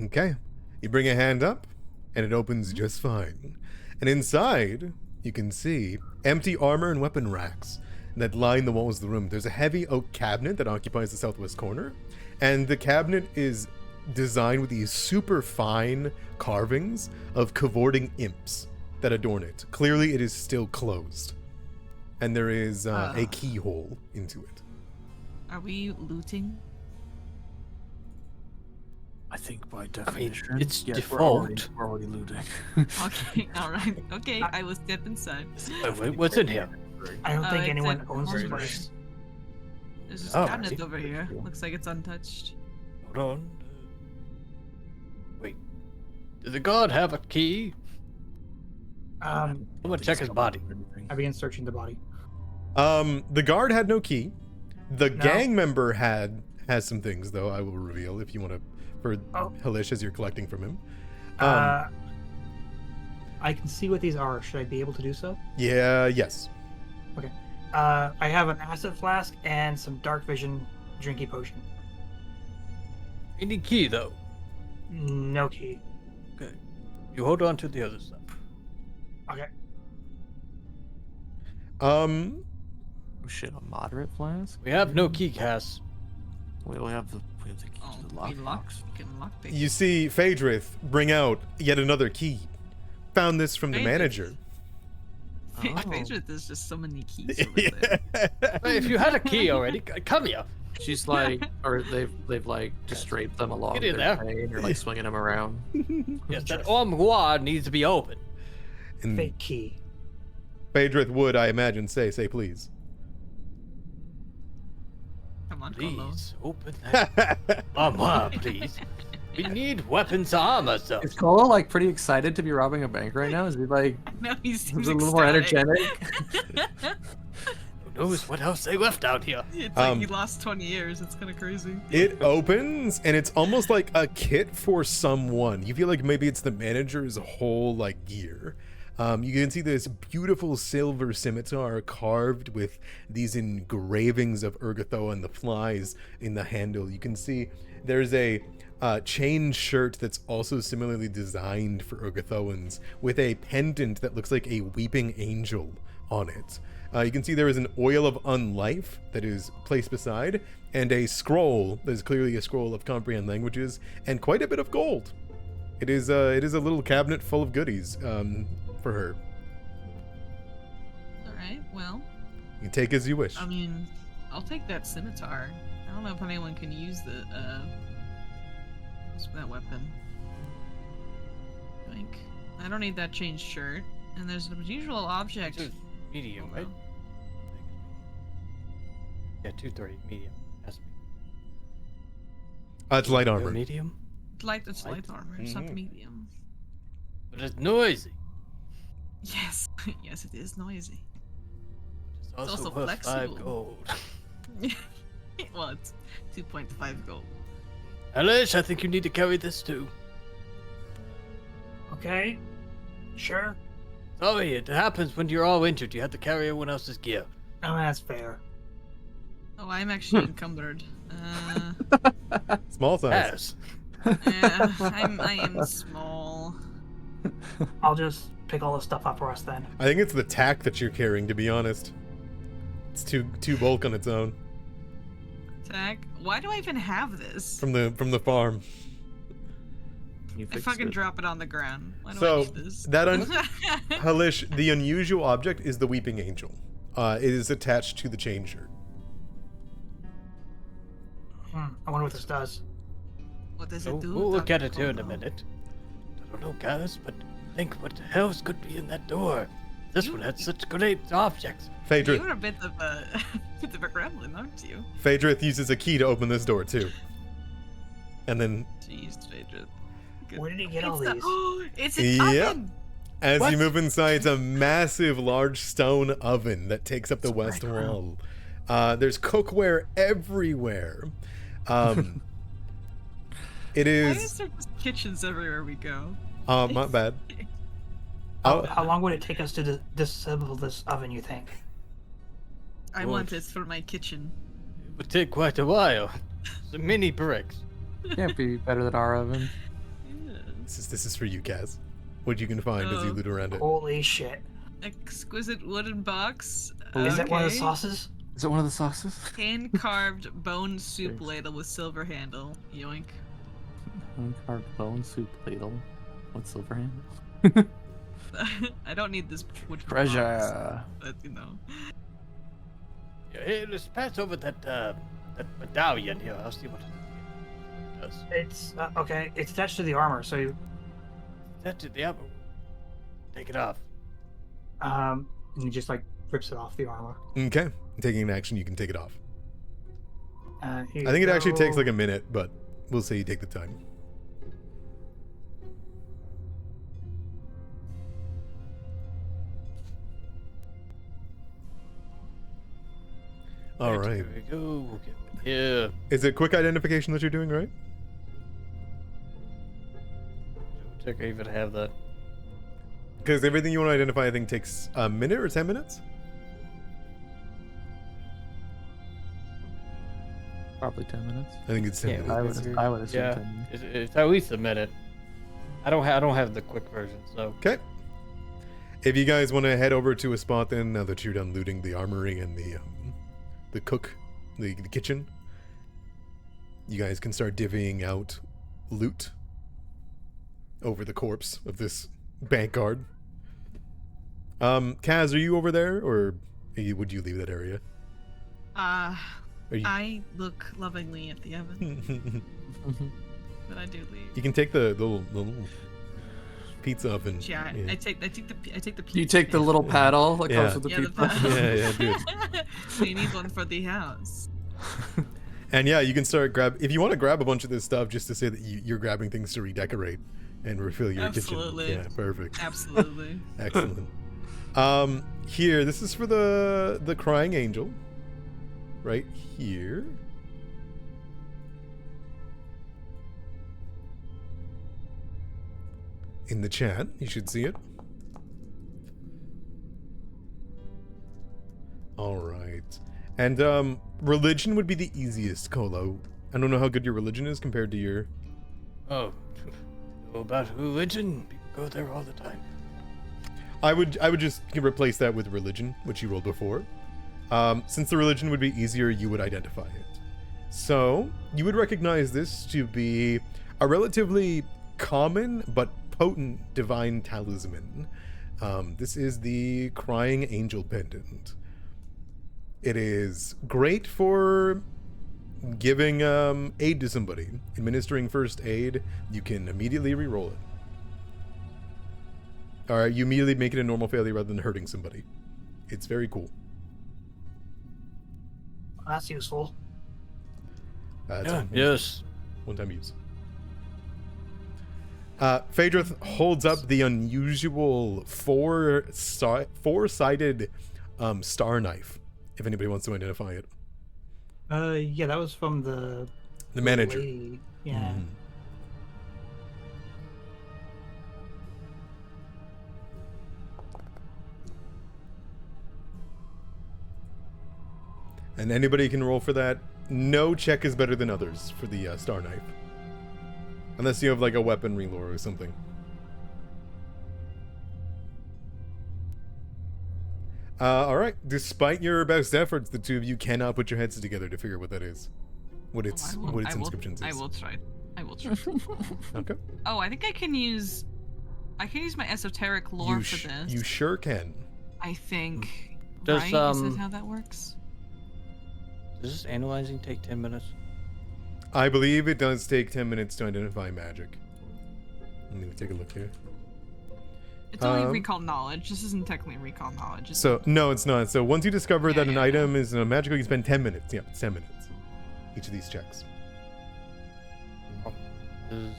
Okay. You bring a hand up, and it opens just fine. And inside, you can see empty armor and weapon racks that line the walls of the room. There's a heavy oak cabinet that occupies the southwest corner, and the cabinet is designed with these super fine carvings of cavorting imps that adorn it. Clearly, it is still closed, and there is a keyhole into it. Are we looting? I think by definition, it's yes, default. We're already looting. Okay, alright. Okay, I will step inside. Wait, what's in here? I don't think it's anyone an owns this armor. place. There's this Oh, cabinet right. over here. Looks like it's untouched. Hold on. Wait. Does the guard have a key? Um, I'm gonna check his body. I begin searching the body. The guard had no key. The No. gang member has some things, though. I will reveal if you want to, for Oh. Halish, as you're collecting from him. I can see what these are. Should I be able to do so? Yeah, yes. Okay. I have an acid flask and some dark vision drinky potion. Any key though? No key. Okay. You hold on to the other stuff. Okay. Um, Oh shit, a moderate flask? We have no key, Cass. We have the key Oh, to the we lockbox. can lock the you see Phaedrith bring out yet another key. Found this from the Phaedrith. manager. Phaedrith, there's just so many keys over there. Hey, if you had a key already, come here. She's like, or they've like just draped them along Get in their there. chain or like swinging them around. Yes, that armoire needs to be open. And Fake key. Phaedrith would, I imagine, say please. Come on, Colo. Please open that armoire, please. We need weapons to arm ourselves. Is Colo like pretty excited to be robbing a bank right now? Is he like No, he seems a little more ecstatic. energetic? Who knows what else they left out here? It's like he Um, lost 20 years. It's kind of crazy. It opens, and it's almost like a kit for someone. You feel like maybe it's the manager's whole like gear. You can see this beautiful silver scimitar carved with these engravings of Urgatho and the flies in the handle. You can see there's a chain shirt that's also similarly designed for Urgathoans with a pendant that looks like a weeping angel on it. You can see there is an oil of unlife that is placed beside, and a scroll that is clearly a scroll of comprehend languages, and quite a bit of gold. It is a little cabinet full of goodies for her. Alright, well, You can take as you wish. I mean, I'll take that scimitar. I don't know if anyone can use that weapon. Like, I don't need that changed shirt. And there's an unusual object. This is medium, Hold right? on. Yeah, 230, medium. Has to be. It's light armor. Medium? It's light armor. It's not medium. But it's noisy. Yes, yes, it is noisy. It's also also worth 5 flexible. gold. Well, it's 2.5 gold. Elish, I think you need to carry this too. Okay. Sure. Sorry, it happens when you're all injured. You have to carry everyone else's gear. Oh, that's fair. Oh, I'm actually encumbered. Small size. Yes. Yeah, I am small. I'll just pick all the stuff up for us then. I think it's the tack that you're carrying, to be honest. It's too bulk on its own Tag. Why do I even have this? from the farm. You I fixed fucking it. drop it on the ground. Why do So, I need this? that Halish, the unusual object is the weeping angel. It is attached to the chain shirt. I wonder what this does. What does it do? We'll look at Dr. it here in a Colo? minute. I don't know, guys, but think what the hell's could be in that door? This one had such great objects. Phaedrith, You're a bit of a bit of a gremlin, aren't you? Phaedrith uses a key to open this door too. And then, Jeez, Phaedrith. Where did he get all It's these? It's an Yep. oven. as What? you move inside, it's a massive, large stone oven that takes up the west wall. There's cookware everywhere. It Why is. is there just kitchens everywhere we go? Not bad. How long would it take us to disassemble this oven, you think? I want this for my kitchen. It would take quite a while. The mini bricks. Can't be better than our oven. Yeah. This is for you, Kaz. What you can find as you Oh. loot around it. Holy shit. Exquisite wooden box. Is that one of the Okay. sauces? Is it one of the sauces? Hand carved bone soup ladle with silver handle. Yoink. Carved bone soup ladle with silver handle. I don't need this wood box, Treasure. but you know. Yeah, hey, let's pass over that medallion here. I'll see what it does. It's okay. It's attached to the armor, so That's it. Yeah. Take it off. and he just like rips it off the armor. Okay. Taking an action, you can take it off. Here I think you it actually takes go. like a minute, but we'll say you take the time. All right. Here we go. We'll get it here. Is it quick identification that you're doing, right? Check even have that. Because everything you want to identify, I think, takes a minute or 10 minutes. Probably 10 minutes. I think it's 10 Yeah, minutes. I would assume Yeah, 10 minutes. it's at least a minute. I don't have the quick version, so Okay. If you guys want to head over to a spot, then now that you're done looting the armory and the kitchen, you guys can start divvying out loot over the corpse of this bank guard. Kaz, are you over there, or would you leave that area? Are you... I look lovingly at the oven, but I do leave. You can take the little pizza oven. Yeah, I take the pizza. You take the little paddle that Yeah. comes with the Yeah, the pizza. paddle. Yeah, do it. We need one for the house. And yeah, you can start if you want to grab a bunch of this stuff just to say that you're grabbing things to redecorate and refill your Absolutely. kitchen. Yeah, perfect. Absolutely. Excellent. Here, this is for the crying angel. Right here. In the chat, you should see it. All right. And religion would be the easiest, Kolo. I don't know how good your religion is compared to your... oh, about religion, people go there all the time. I would just replace that with religion, which you rolled before. Since the religion would be easier, you would identify it. So, you would recognize this to be a relatively common but potent divine talisman. This is the Crying Angel Pendant. It is great for giving aid to somebody. Administering first aid, you can immediately re-roll it. Alright, you immediately make it a normal failure rather than hurting somebody. It's very cool. That's useful. It's Yeah, yes. one-time use. Phaedrith holds up the unusual four-sided star knife, if anybody wants to identify it. Yeah, that was from the manager. lady. Yeah. Mhm. And anybody can roll for that. No check is better than others for the star knife. Unless you have like a weaponry lore or something. Alright. Despite your best efforts, the two of you cannot put your heads together to figure out what that is. What its inscriptions is. I will try. I will try. Okay. Oh, I think I can use my esoteric lore You, for this. you sure can. I think. Does, right? Is that how that works? Does this analyzing take 10 minutes? I believe it does take 10 minutes to identify magic. Let me take a look here. It's only recall knowledge. This isn't technically recall knowledge. So, no, it's not. So, once you discover that an yeah. item is magical, you spend 10 minutes. Yeah, it's 10 minutes. Each of these checks. The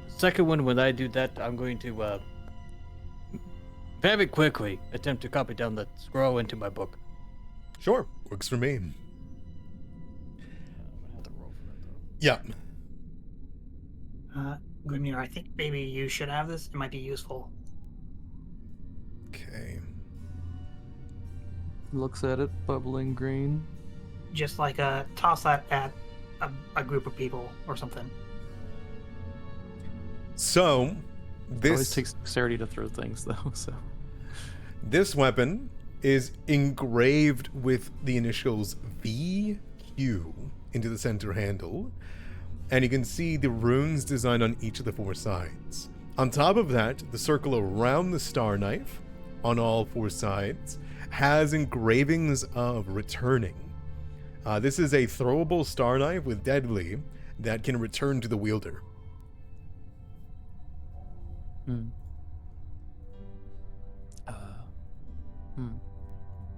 second one, when I do that, I'm going to very quickly attempt to copy down the scroll into my book. Sure. Works for me. I'm gonna have to roll for that, though. Yeah. Grimir, I think maybe you should have this. It might be useful. Okay. Looks at it, bubbling green. Just like toss that at a group of people or something. So, Always this takes dexterity to throw things, though. So this weapon is engraved with the initials VQ into the center handle, and you can see the runes designed on each of the 4 sides. On top of that, the circle around the star knife on all 4 sides has engravings of returning. This is a throwable star knife with deadly that can return to the wielder.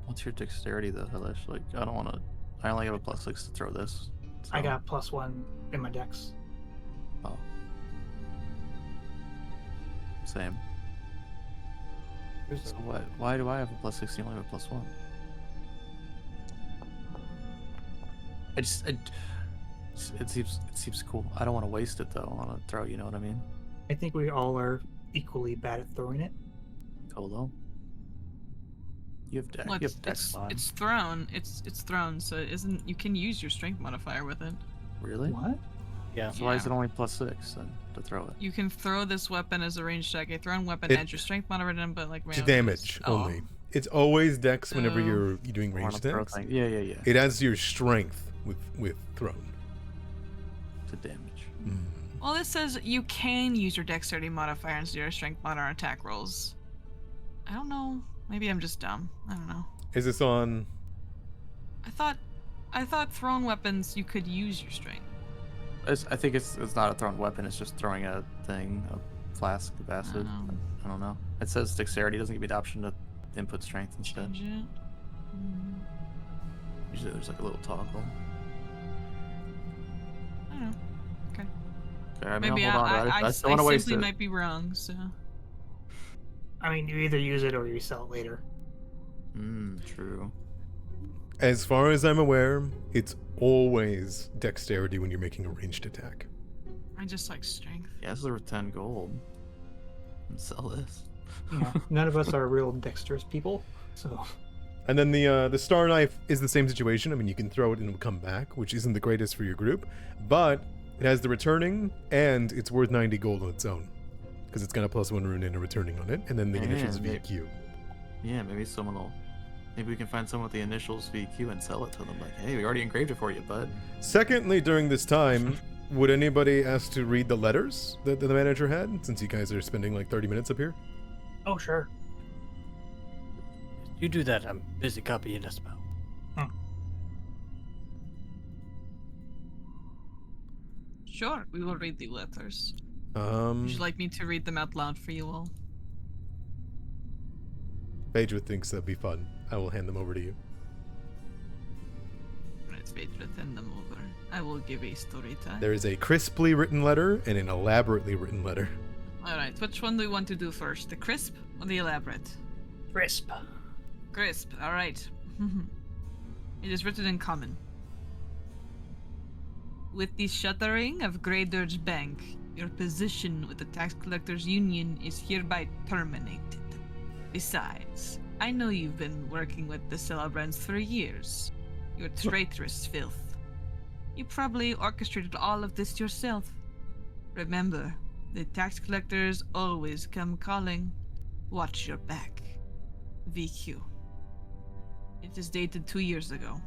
What's your dexterity though, Helish? Like, I don't want to. I only have a +6 to throw this. So. I got +1 in my dex. Oh. Same. So what? Why do I have a +6? You only have a +1. It seems cool. I don't want to waste it though on a throw. You know what I mean? I think we all are equally bad at throwing it. Tolo. You have dex. Well, You have dex on. it's thrown. It's thrown, so it isn't. You can use your strength modifier with it. Really? What? Yeah. So why is it only +6 then to throw it? You can throw this weapon as a ranged attack. A thrown weapon It- adds your strength modifier, but like To randomly damage Oh. only. It's always dex whenever So- you're doing I wanna ranged throw attacks. things. Yeah. It adds to your strength with thrown. To damage. Well, this says you can use your dexterity modifier instead of your strength modifier on attack rolls. I don't know. Maybe I'm just dumb. I don't know. Is this on? I thought thrown weapons you could use your strength. I think it's not a thrown weapon. It's just throwing a thing, a flask of acid. Oh. I don't know. It says dexterity. It doesn't give me the option to input strength instead. Change it. Usually there's like a little toggle. I don't know. Okay. Okay, I mean, Maybe I'll hold on to it. I just don't want to waste simply it. might be wrong. So I mean, you either use it or you sell it later. True. As far as I'm aware, it's always dexterity when you're making a ranged attack. I just like strength. Yeah, this is worth 10 gold. And sell this. Yeah, none of us are real dexterous people, so And then the star knife is the same situation. I mean, you can throw it and it'll come back, which isn't the greatest for your group, but it has the returning and it's worth 90 gold on its own because it's got a +1 rune and a returning on it, and then the initials Man, VQ. Yeah, maybe we can find someone with the initials VQ and sell it to them. Like, hey, we already engraved it for you, bud. Secondly, during this time, would anybody ask to read the letters that the manager had, since you guys are spending like 30 minutes up here? oh sure. You do that. I'm busy copying a spell. Sure, we will read the letters. Would you like me to read them out loud for you all? Phaedra thinks that'd be fun. I will hand them over to you. Let's wait to send them over. I will give a story time. There is a crisply written letter and an elaborately written letter. Alright, which one do we want to do first? The crisp or the elaborate? Crisp. Crisp, alright. It is written in common. With the shuttering of Graydirge Bank, your position with the Tax Collectors Union is hereby terminated. Besides, I know you've been working with the Celebrants for years. You're traitorous filth. You probably orchestrated all of this yourself. Remember, the tax collectors always come calling. Watch your back. VQ. It is dated 2 years ago.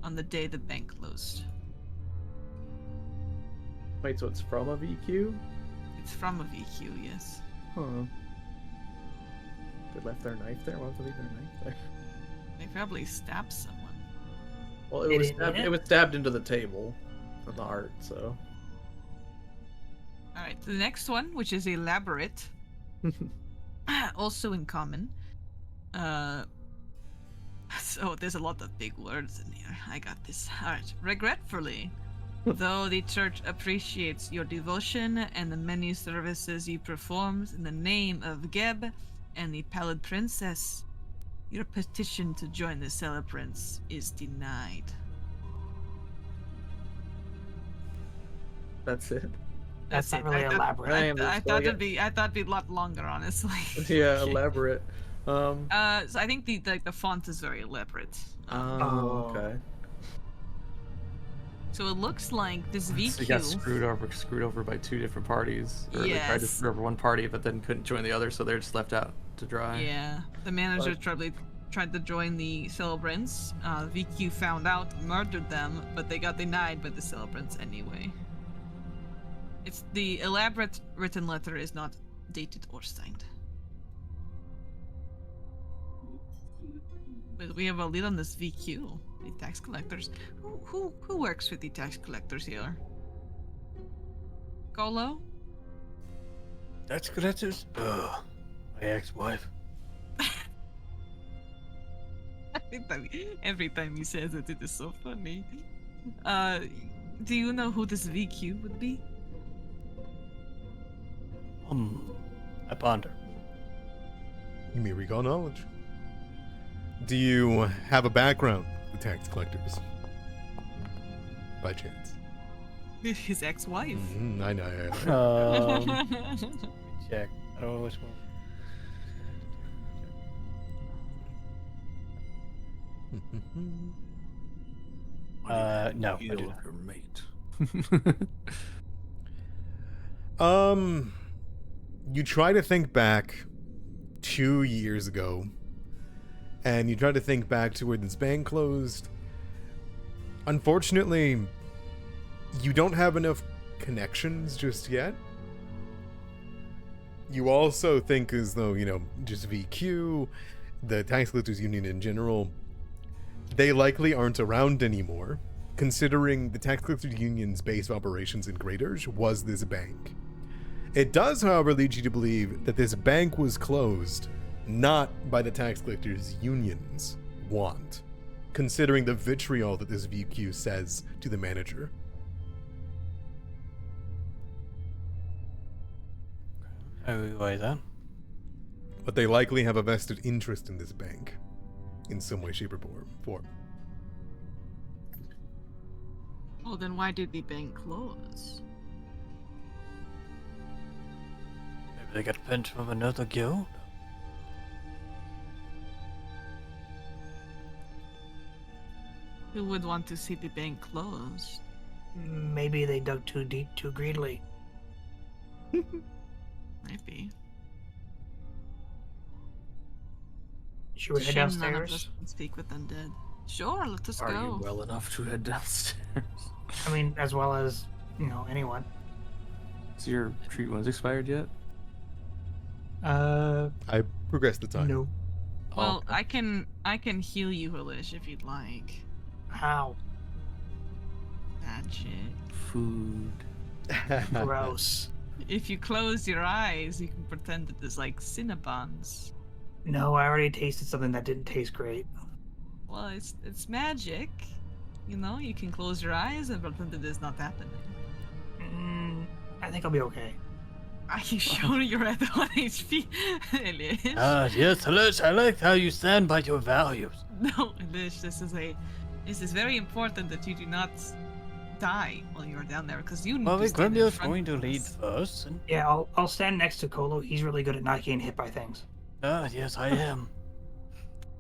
On the day the bank closed. Wait, so it's from a VQ? It's from a VQ, yes. Huh. They left their knife there? Why would they leave their knife there? They probably stabbed someone. Well, It was stabbed into the table from the heart, so. Alright, the next one, which is elaborate. Also in common. So there's a lot of big words in here. I got this. Alright. Regretfully, though the church appreciates your devotion and the many services you performed in the name of Geb and the Pallid Princess, your petition to join the Celebrants is denied. That's it. That's not it. really I thought, elaborate. Damn, I they're thought spelling it'd be. I thought it'd be a lot longer, honestly. Yeah, Okay. elaborate. So I think the font is very elaborate. Oh, okay. So it looks like this So you got VQ. screwed over by two different parties, or they tried to Yes. screw over one party, but then couldn't join the other, so they're just left out to dry. Yeah, the manager tried to join the celebrants. VQ found out, murdered them, but they got denied by the celebrants anyway. It's the elaborate written letter is not dated or signed. But we have a lead on this VQ, the tax collectors. Who works with the tax collectors here? Golo? That's collectors? Ugh. My ex-wife. Every time he says it, it is so funny. Do you know who this VQ would be? I ponder. Give me recall knowledge. Do you have a background with tax collectors? By chance? His ex-wife. I know. Let me check. I don't know which one. No. I do not. Your mate. You try to think back 2 years ago, and you try to think back to when this bank closed. Unfortunately, you don't have enough connections just yet. You also think as though, just VQ, the Tax Collectors Union in general, they likely aren't around anymore, considering the Tax Collectors Union's base of operations in Graydirge was this bank. It does, however, lead you to believe that this bank was closed not by the Tax Collectors Union's want, considering the vitriol that this VQ says to the manager. Why then? But they likely have a vested interest in this bank, in some way, shape, or form. Well, then why did the bank close? Maybe they got pinched from another guild? Who would want to see the bank closed? Maybe they dug too deep too greedily. Maybe. Should we head Shame none of us downstairs? can speak with undead. Sure, let us Are go. you well enough to head downstairs? I mean, as well as, anyone. So your treatment's expired yet? I progressed the time. No. Well, I can heal you, Halish, if you'd like. How? Magic. Food. Gross. If you close your eyes, you can pretend that there's like Cinnabons. No, I already tasted something that didn't taste great. Well, it's magic. You can close your eyes and pretend that it's not happening. I think I'll be okay. Are you sure you're at 1 HP, Elish? Yes, Halish, I like how you stand by your values. No, Elish, this is very important that you do not die while you're down there, because you need Well, to stand in Grimnir's front going to of lead us. first. And... Yeah, I'll stand next to Kolo. He's really good at not getting hit by things. yes, I am.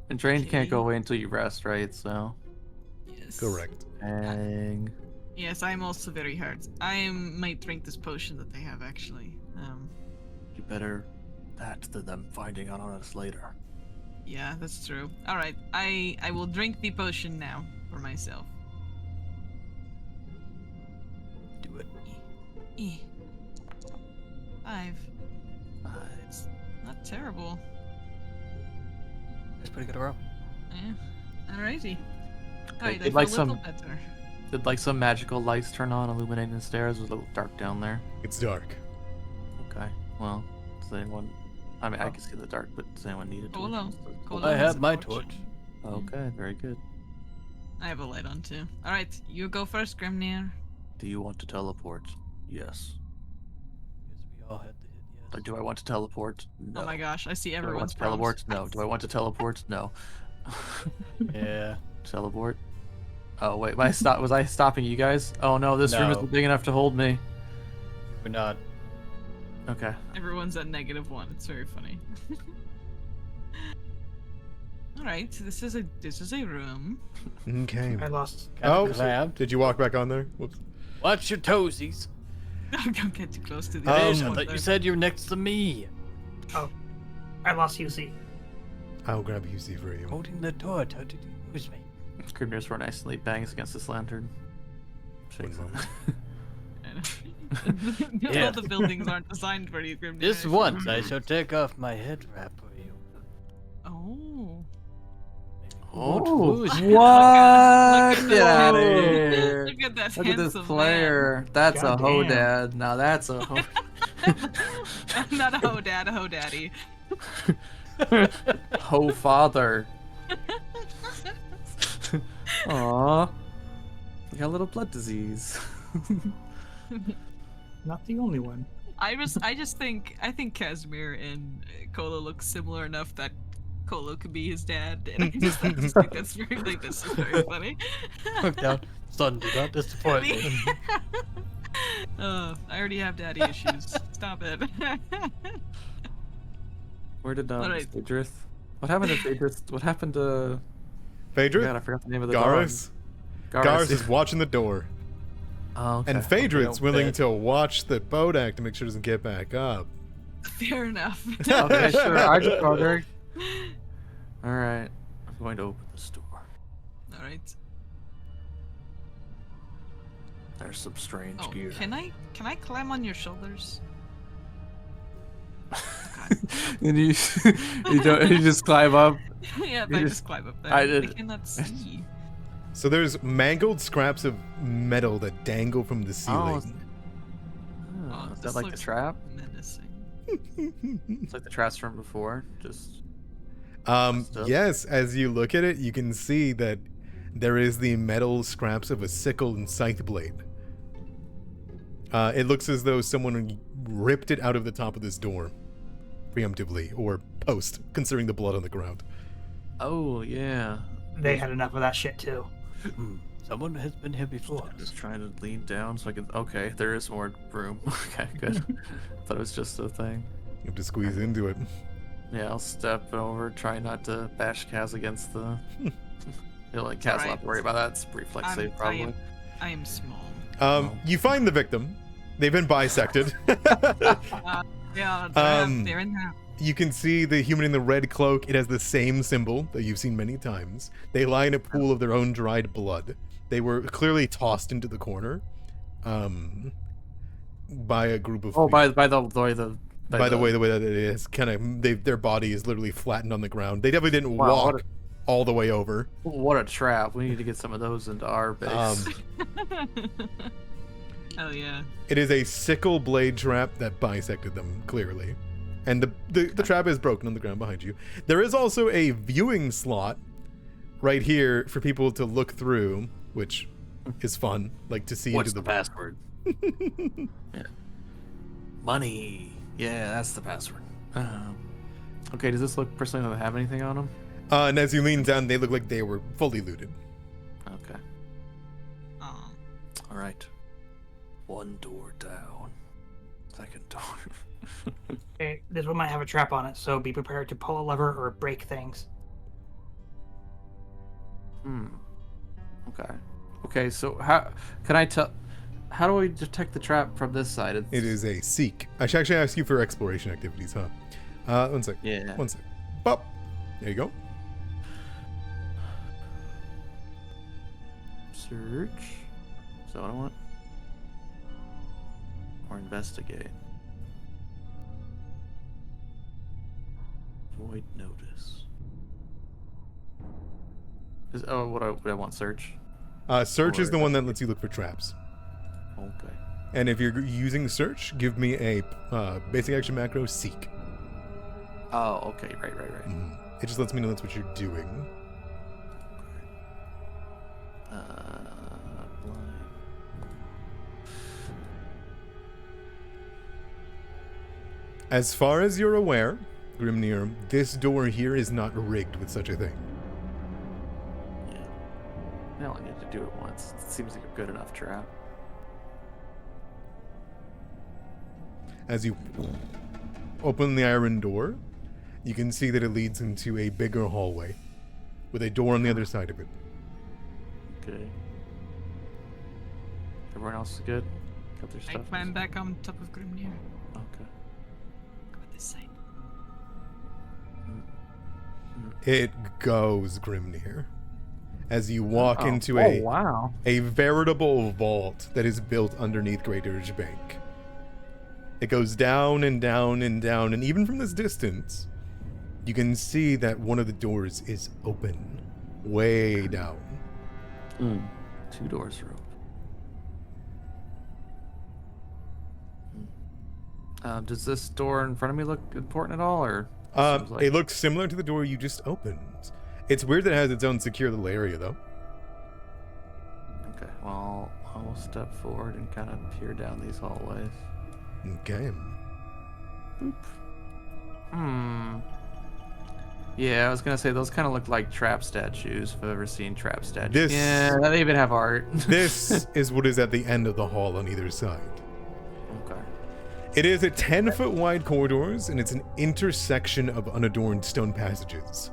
And Drained can't go Okay. away until you rest, right? So. Yes. Correct. Dang. Yes, I'm also very hurt. I might drink this potion that they have, actually. You better that than them finding out on us later. Yeah, that's true. Alright, I will drink the potion now for myself. Do it. 5. It's not terrible. That's pretty good roll. Yeah. Alrighty. Alright, I They'd feel like a little some- better. Did like some magical lights turn on, illuminating the stairs? It was a little dark down there. It's dark. Okay. Well, does anyone? I mean, I can see the dark, but does anyone need a torch? Kolo. Kolo I has have a my torch. torch. Okay, very good. I have a light on too. Alright, you go first, Grimnir. Do you want to teleport? Yes. Yes, we all had to hit yes. Do I want to teleport? No. Oh my gosh, I see Do I want everyone's to teleport? problems. No. Do I want to teleport? No. Yeah. Teleport? Oh wait, was I stopping you guys? Oh no, this room No. isn't big enough to hold me. You We're not. Okay. Everyone's at -1. It's very funny. All right, so this is a room. Okay. I lost. Oh, Collab. did you walk back on there? Whoops. Watch your toesies. Don't get too close to the Fish, other I one thought there. you said you're next to me. Oh, I lost UC. I'll grab UC for you. Holding the torch. How did you lose me? Grimnir's for nicely bangs against this lantern. Shakes One it. Yeah. All the buildings aren't designed for you, Grimnir. This once I shall take off my head wrap for you. Oh. Won't Oh, lose you. what? Look at Get out of that. here. Look at that Look at this handsome player. That's a Goddamn. hodad. Now that's a ho. man. Not a ho dad, a ho daddy. Ho father. Aw. You got a little blood disease. Not the only one. I think Casimir and Kolo look similar enough that Kolo could be his dad, and I just think that's very funny. Look down. Son, do not disappoint me. I already have daddy issues. Stop it. Where did Alright. Phaedrus? What happened to Phaedrus? What happened to? Phaedrus? God, I forgot the name of the Garrus? dog. Garrus is watching the door. Oh, okay. And Phaedrus Okay, willing bed. to watch the boat act to make sure it doesn't get back up. Fair enough. Okay, sure. I just ordered. All right. I'm going to open this door. All right. There's some strange Oh, gear. can I climb on your shoulders? And you don't. You just climb up. Yeah, You I just- just climb up there. I I did- cannot see. So there's mangled scraps of metal that dangle from the Oh, ceiling. Oh, is this that like the looks trap? Menacing. It's like the traps from before. Just. Stuff. Yes, as you look at it, you can see that there is the metal scraps of a sickle and scythe blade. It looks as though someone ripped it out of the top of this door, preemptively, or post, considering the blood on the ground. Oh yeah. They had enough of that shit too. Someone has been here before. Just trying to lean down so I can. Okay, there is more room. Okay, good. Thought it was just a thing. You have to squeeze into it. Yeah, I'll step over, try not to bash Kaz against the. Like Kaz will have to worry about that. It's a reflex I'm- save, probably. I am small. You find the victim. They've been bisected. Yeah, Um, they're in there. You can see the human in the red cloak. It has the same symbol that you've seen many times. They lie in a pool of their own dried blood. They were clearly tossed into the corner by a group of Oh, people. by the way By the way that it is, kind of, their body is literally flattened on the ground. They definitely didn't Wow, walk what all the way over. What a trap! We need to get some of those into our base. Oh yeah. It is a sickle blade trap that bisected them clearly, and the trap is broken on the ground behind you. There is also a viewing slot right here for people to look through, which is fun, like to see What's into the password? Yeah. Money. Yeah, that's the password. Okay, does this look personally doesn't have anything on them? And as you lean down, they look like they were fully looted. Okay. Oh. All right. One door down. Second door. Okay, this one might have a trap on it, so be prepared to pull a lever or break things. Okay. Okay, so how can I tell? How do we detect the trap from this side? It is a seek. I should actually ask you for exploration activities, huh? One sec. Yeah. One sec. Pop. There you go. Search. Is that what I want? Or investigate. Void notice. What I want? Search. Search is Or the one that lets you look for traps. Okay. And if you're using search, give me a basic action macro seek. Oh, okay. Right. It just lets me know that's what you're doing. Blind. As far as you're aware, Grimnir, this door here is not rigged with such a thing. Yeah. I only need to do it once. It seems like a good enough trap. As you open the iron door, you can see that it leads into a bigger hallway with a door on the other side of it. Okay. Everyone else is good? Got their I stuff? climb back on top of Grimnir. Okay. Go this side. It goes Grimnir. As you walk into wow. a veritable vault that is built underneath Graydirge Bank. It goes down and down and down, and even from this distance, you can see that one of the doors is open, way down. 2 doors are open. Does this door in front of me look important at all, or? Seems like... It looks similar to the door you just opened. It's weird that it has its own secure little area, though. Okay, well, I will step forward and kind of peer down these hallways. Okay. Boop. Yeah, I was gonna say those kind of look like trap statues. If I've ever seen trap statues. Yeah, they even have art. This is what is at the end of the hall on either side. Okay. It is a 10-foot wide corridors, and it's an intersection of unadorned stone passages.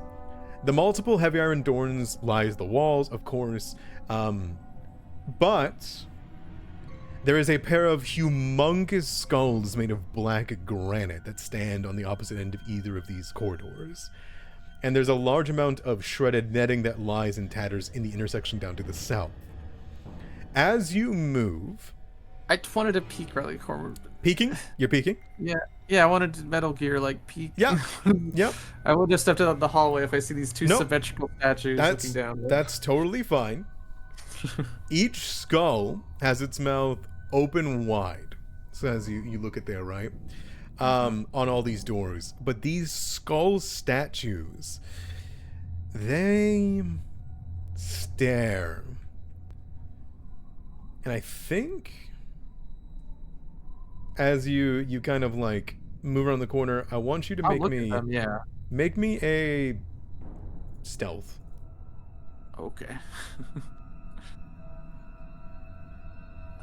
The multiple heavy iron doors lies the walls, of course, but there is a pair of humongous skulls made of black granite that stand on the opposite end of either of these corridors. And there's a large amount of shredded netting that lies in tatters in the intersection down to the south. As you move... I just wanted to peek right like corner. Peeking? You're peeking? Yeah, I wanted to Metal Gear like peek. Yeah. Yep. I would just stepped out the hallway if I see these two Nope. symmetrical statues looking down. That's totally fine. Each skull has its mouth open wide. So as you look at there, right? On all these doors. But these skull statues, they stare. And I think as you kind of like move around the corner, I want you to I'll make look me at them, yeah. make me a stealth. Okay.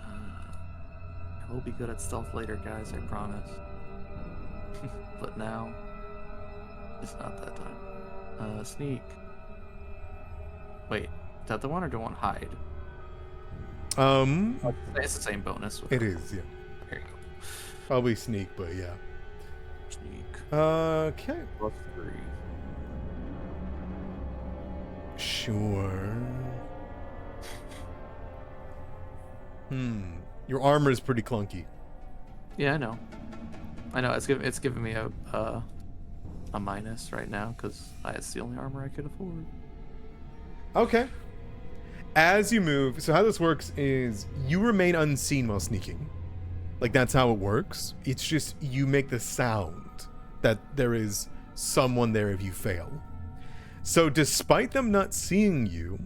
I will be good at stealth later, guys, I promise. But now, it's not that time. Sneak. Wait, is that the one or do I want hide? It's the same bonus. It is, yeah. There you go. Probably sneak, but yeah. Sneak. Okay. +3. Sure. Your armor is pretty clunky. Yeah, I know. It's giving me a minus right now because it's the only armor I could afford. Okay. As you move, so how this works is you remain unseen while sneaking. Like, that's how it works. It's just you make the sound that there is someone there if you fail. So despite them not seeing you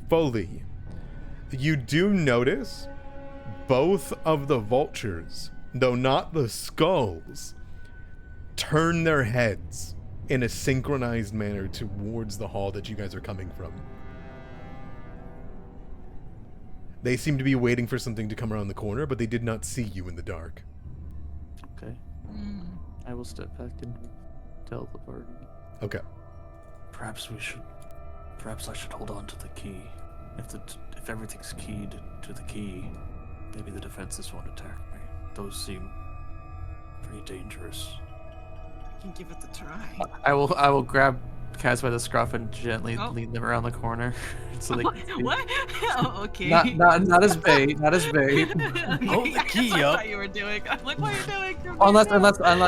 fully, you do notice both of the vultures, though not the skulls, turn their heads in a synchronized manner towards the hall that you guys are coming from. They seem to be waiting for something to come around the corner, but they did not see you in the dark. Okay. I will step back and tell the party. Okay. Perhaps I should hold on to the key. If everything's keyed to the key, maybe the defenses won't attack me. Those seem pretty dangerous. You can give it a try. I will grab Kaz by the scruff and gently lead them around the corner, so they can see. What? Oh, okay. Not as bait. Not as bait. Hold the key I up. thought you were doing. I'm like, what are you doing? Unless at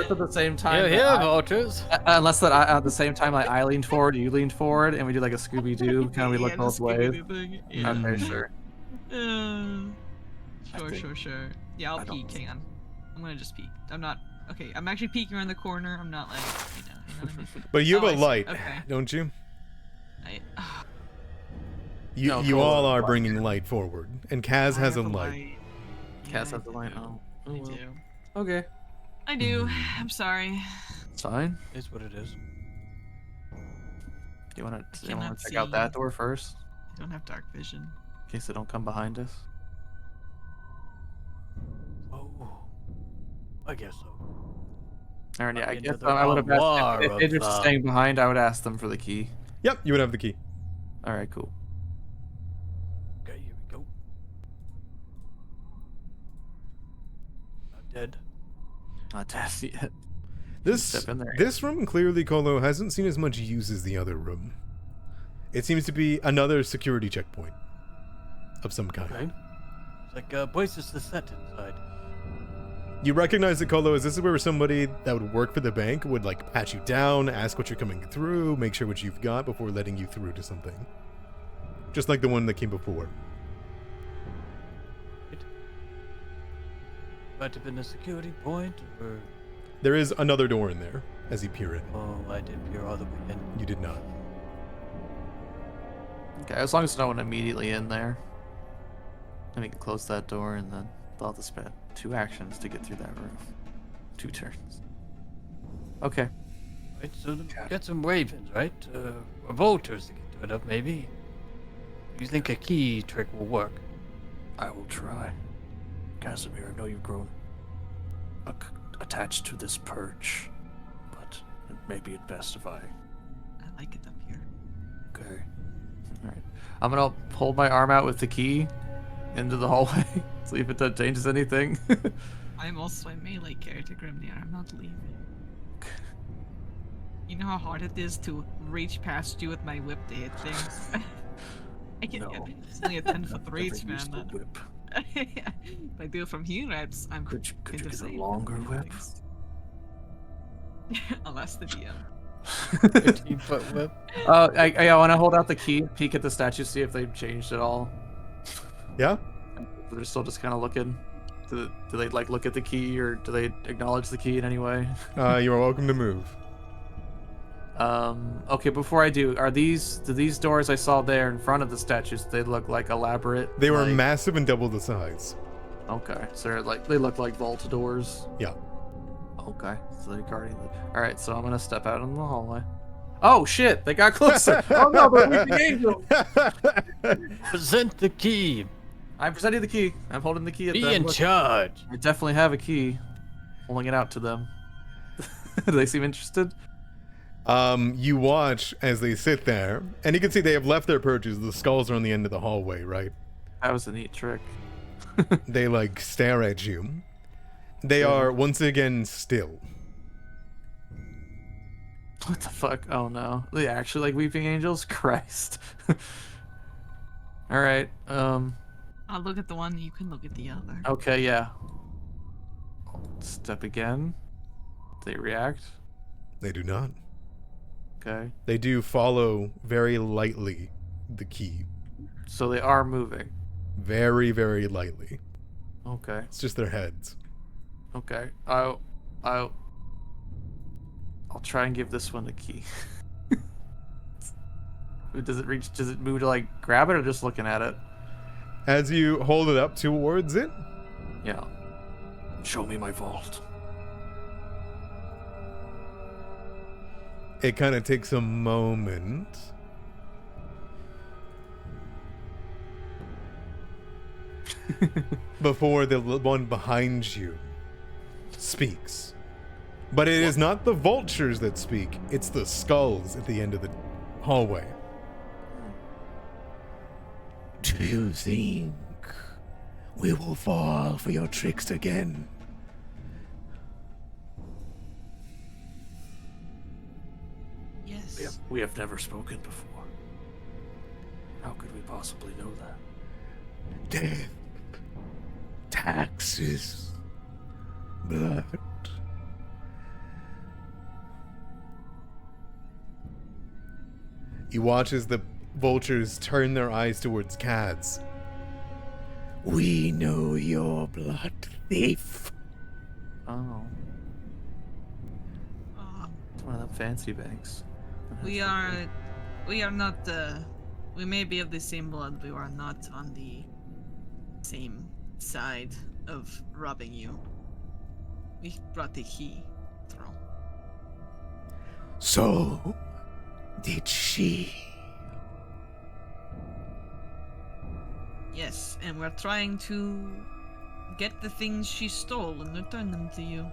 the same time. vultures. Unless that at the same time, like I leaned forward, you leaned forward, and we do like a Scooby Doo kind of. We look both ways. Yeah. Okay, sure. Sure. Yeah, I'll peek. Hang on. I'm gonna just peek. I'm not. Okay, I'm actually peeking around the corner. I'm not like, you know what I mean? But you have Oh, a I see. light, Okay. don't you? You No, you cool. all are bringing light forward, and Kaz has a I have light. Kaz has the light. Oh, I well. do. Okay. I do. I'm sorry. It's fine. Is what it is. Do you want to cannot check out see. that door first, I don't have dark vision. in case they don't come behind us? Oh. I guess so. All right, yeah, I Into guess the I would have asked armoire if they're of, just staying behind. I would ask them for the key. Yep, you would have the key. All right, cool. Okay, here we go. Not dead. Not death yet. This Step in there. this room clearly, Colo, hasn't seen as much use as the other room. It seems to be another security checkpoint of some kind. Okay. It's like places to set inside. You recognize it, Colo, as this is where somebody that would work for the bank would like pat you down, ask what you're coming through, make sure what you've got before letting you through to something. Just like the one that came before. Might have been a security point, or... There is another door in there, as you peer in. Oh, I did peer all the way in. You did not. Okay, as long as no one immediately in there. Then we can close that door, and then they'll have to spend 2 actions to get through that room. 2 turns. Okay. Right, so get some ravens, right? Or vultures to get rid of, maybe. You think a key trick will work? I will try. Casimir, I know you've grown attached to this perch, but it may be at best if I... I like it up here. Okay. Alright. I'm gonna hold my arm out with the key into the hallway. See if it changes anything. I'm also a melee character, Grimnir. I'm not leaving. You know how hard it is to reach past you with my whip to hit things? I can get it's only a 10-foot reach, man. The whip. If I do it from here, I'm Could you kind of get a safe. longer whip? Unless the DM. 15-foot whip. I want to hold out the key, peek at the statue, see if they've changed at all. Yeah? They're still just kind of looking. Do they like look at the key, or do they acknowledge the key in any way? You are welcome to move. Okay, before I do these doors I saw there in front of the statues, they look like elaborate? They were like, massive and double the size. Okay, so they look like vault doors. Yeah. Okay, so they're guarding the... Alright, so I'm gonna step out in the hallway. Oh shit, they got closer! Oh no, they're weeping angels! Present the key. I'm presenting the key. I'm holding the key at Be them. in Look, charge. I definitely have a key. Holding it out to them. Do they seem interested? You watch as they sit there, and you can see they have left their perches. The skulls are on the end of the hallway, right? That was a neat trick. They like stare at you. They are once again still. What the fuck? Oh no. They actually like weeping angels? Christ. Alright, I'll look at the one, you can look at the other. okay, yeah. Step again. They react. They do not. Okay. They do follow very lightly the key. So they are moving. Very, very lightly. Okay. It's just their heads. Okay. I'll try and give this one the key. Does it move to like grab it, or just looking at it? As you hold it up towards it, Yeah. Show me my vault. it kind of takes a moment. Before the one behind you speaks. But it is not the vultures that speak, it's the skulls at the end of the hallway. Do you think we will fall for your tricks again? Yes. We have never spoken before. How could we possibly know that? Death, taxes, blood. You watch as the vultures turn their eyes towards Cads. We know your blood, thief. Oh. Uh, It's one of them fancy banks. we are not we may be of the same blood, we are not on the same side of robbing you. We brought the key through. So, did she? Yes, and we're trying to get the things she stole and return them to you.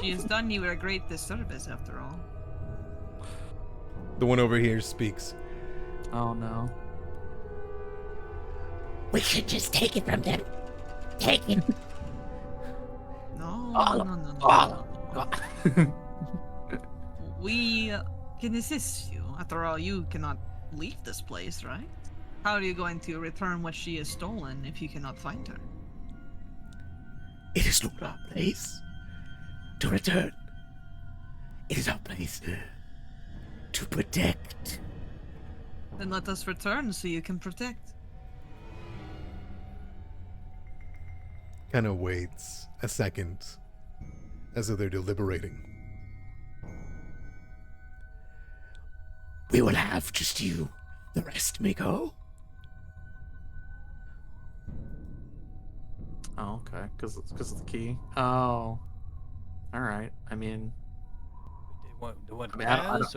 She has done you a great disservice, after all. The one over here speaks. Oh no. We should just take it from them. Take it. No, All no, of- no, no, all no. We can assist you. After all, you cannot leave this place, right? How are you going to return what she has stolen if you cannot find her? It is not our place to return. It is our place to protect. Then let us return so you can protect. Kind of waits a second as though they're deliberating. We will have just you. The rest may go. Oh, okay. Because of the key. Oh. All right. I mean, They want I mean, I Kaz,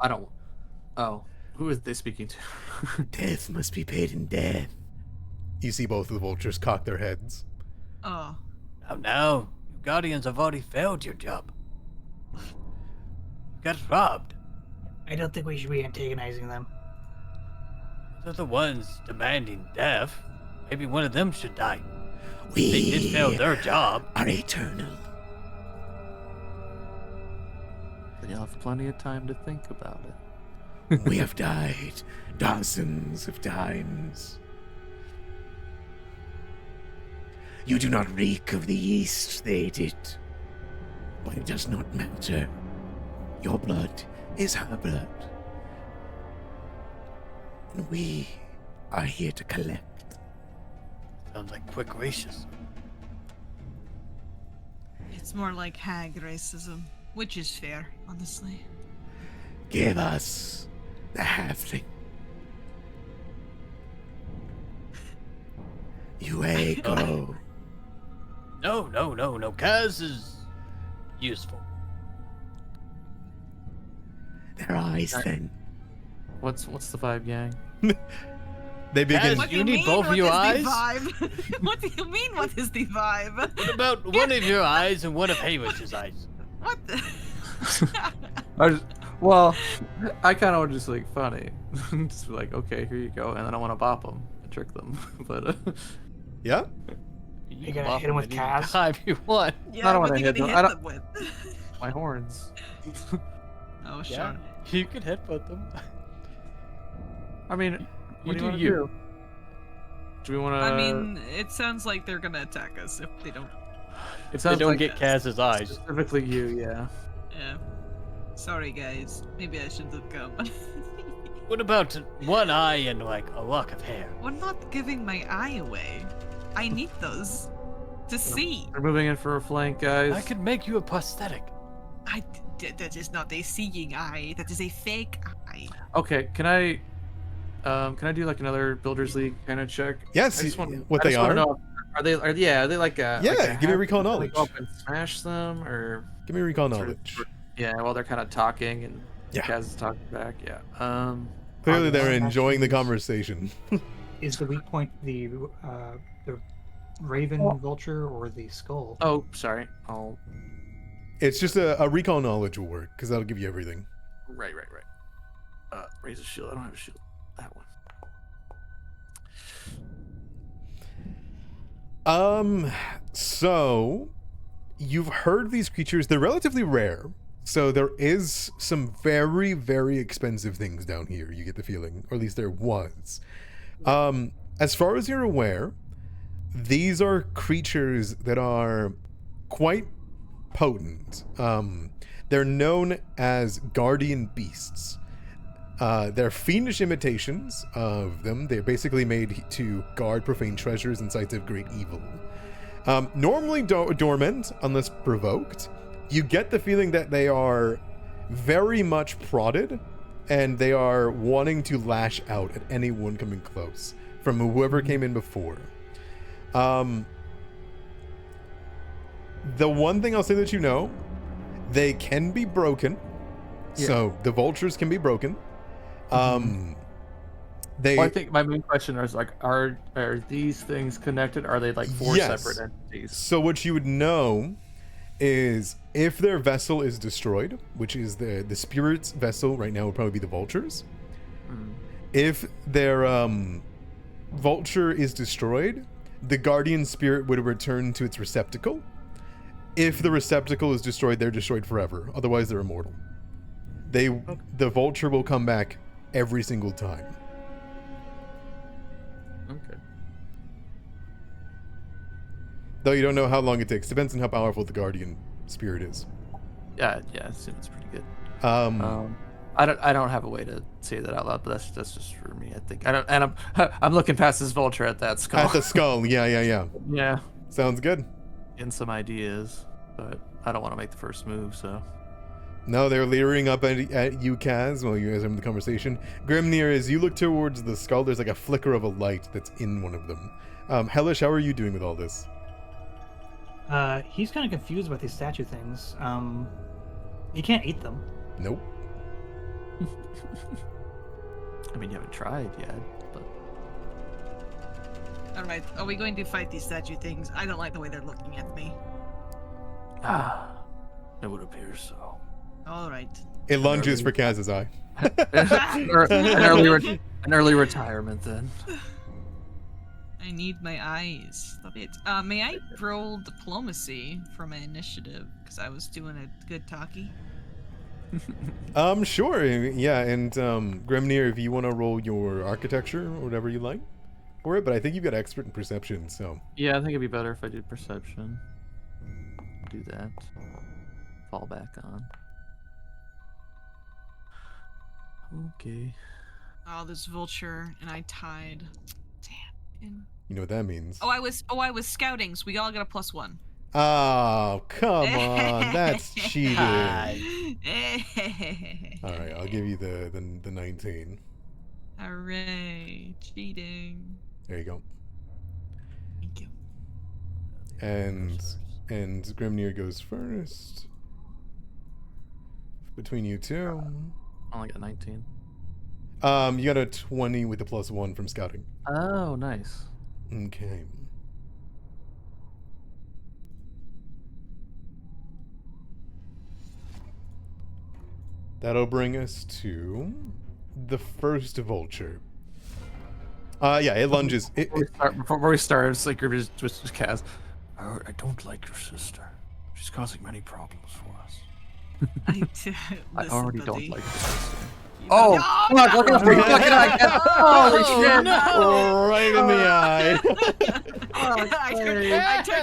don't. Oh, who is they speaking to? Death must be paid in death. You see both of the vultures cock their heads. Oh, Now, you Guardians have already failed your job. You got robbed. I don't think we should be antagonizing them. They're the ones demanding death. Maybe one of them should die. We They did fail their job. are eternal. Then you'll have plenty of time to think about it. We have died dozens of times. You do not reek of the East, they did. But it does not matter. Your blood is her blood. And we are here to collect. Sounds like quick racists. it's more like hag racism, which is fair, honestly. Give us the halfling. You go. No. Kaz is useful. Their eyes then. What's the vibe, gang? They begin. Kaz, What do you need mean, both of what your is eyes? the vibe? What do you mean, what is the vibe? What about one of your eyes and one of Haywish's eyes? What the? I kind of just like funny, just be like, okay, here you go, and then I want to bop them and trick them, but Yeah? You gonna hit him with Kaz? If you want. Yeah, I don't what wanna are you hit gonna them. hit I them with? my horns. Oh, sure. Yeah, you can headbutt them. I mean, what do do you want to you. do? Do we want to? I mean, it sounds like they're gonna attack us if they don't. it They sounds don't like get Kaz's eyes. specifically you, yeah. Yeah. Sorry, guys. Maybe I shouldn't have come. What about one eye and like a lock of hair? We're not giving my eye away. I need those to see. We're moving in for a flank, guys. I could make you a prosthetic. That is not a seeing eye. That is a fake eye. Okay, can I do like another Builders League kind of check? Yes, I just want, what I they just wanna are? know, are they like a Yeah, like a give me hack- recall can I knowledge. go up and smash them, or Give me recall sort of- knowledge. yeah, while they're kind of talking and Yeah. Kaz is talking back. Yeah. Clearly they're Actually- enjoying the conversation. Is the weak point the raven vulture or the skull? Oh, sorry. Oh, It's just a recall knowledge will work, because that'll give you everything. right. Raise a shield. I don't have a shield. That one. So you've heard these creatures, they're relatively rare. So there is some very, very expensive things down here, you get the feeling, or at least there was. As far as you're aware, these are creatures that are quite potent. They're known as guardian beasts. They're fiendish imitations of them. They're basically made to guard profane treasures and sites of great evil. Normally dormant, unless provoked. You get the feeling that they are very much prodded, and they are wanting to lash out at anyone coming close, from whoever came in before. The one thing I'll say that you know, they can be broken. Yeah. So the vultures can be broken. They Well, I think my main question is like, are these things connected? Are they like four Yes. separate entities? So what you would know is if their vessel is destroyed, which is the spirit's vessel right now would probably be the vultures. If their vulture is destroyed, the guardian spirit would return to its receptacle. If the receptacle is destroyed, they're destroyed forever. Otherwise, they're immortal. The vulture will come back every single time. Okay. Though you don't know how long it takes. Depends on how powerful the guardian spirit is. Yeah, it seems pretty good. Um, I don't have a way to say that out loud, but that's just for me. I think I don't, and I'm looking past this vulture at that skull. at the skull, yeah. Yeah, Sounds good. getting some ideas, but I don't want to make the first move. So No, they're leering up at you, Kaz, while you guys are in the conversation. Grimnir, as you look towards the skull, there's like a flicker of a light that's in one of them. Hellish, how are you doing with all this? He's kind of confused about these statue things. You can't eat them. Nope. I mean, you haven't tried yet, but All right, are we going to fight these statue things? I don't like the way they're looking at me. It would appear so. All right. It lunges for Kaz's eye. an early retirement then. I need my eyes. Stop it. May I roll diplomacy for my initiative? Because I was doing a good talkie. Sure, yeah, and Grimnir, if you want to roll your architecture or whatever you like for it, but I think you've got expert in perception, so. Yeah, I think it'd be better if I did perception. Do that. Fall back on. Okay. Oh, this vulture, and I tied. Damn. You know what that means. I was scouting, so we all got a +1. Oh, come on, that's cheating. All Hooray! right, I'll give you the 19. Cheating. There you go. Thank you. And Grimnir goes first. Between you two. I only got 19. You got a 20 with the +1 from scouting. Oh, nice. Okay. That'll bring us to the first vulture. Yeah, it lunges. Before we start, it's like you're just Kaz. I don't like your sister. She's causing many problems for us. I already don't buddy. like your sister. Oh, fuck! Look at my fucking eye! Holy shit! Right in the eye.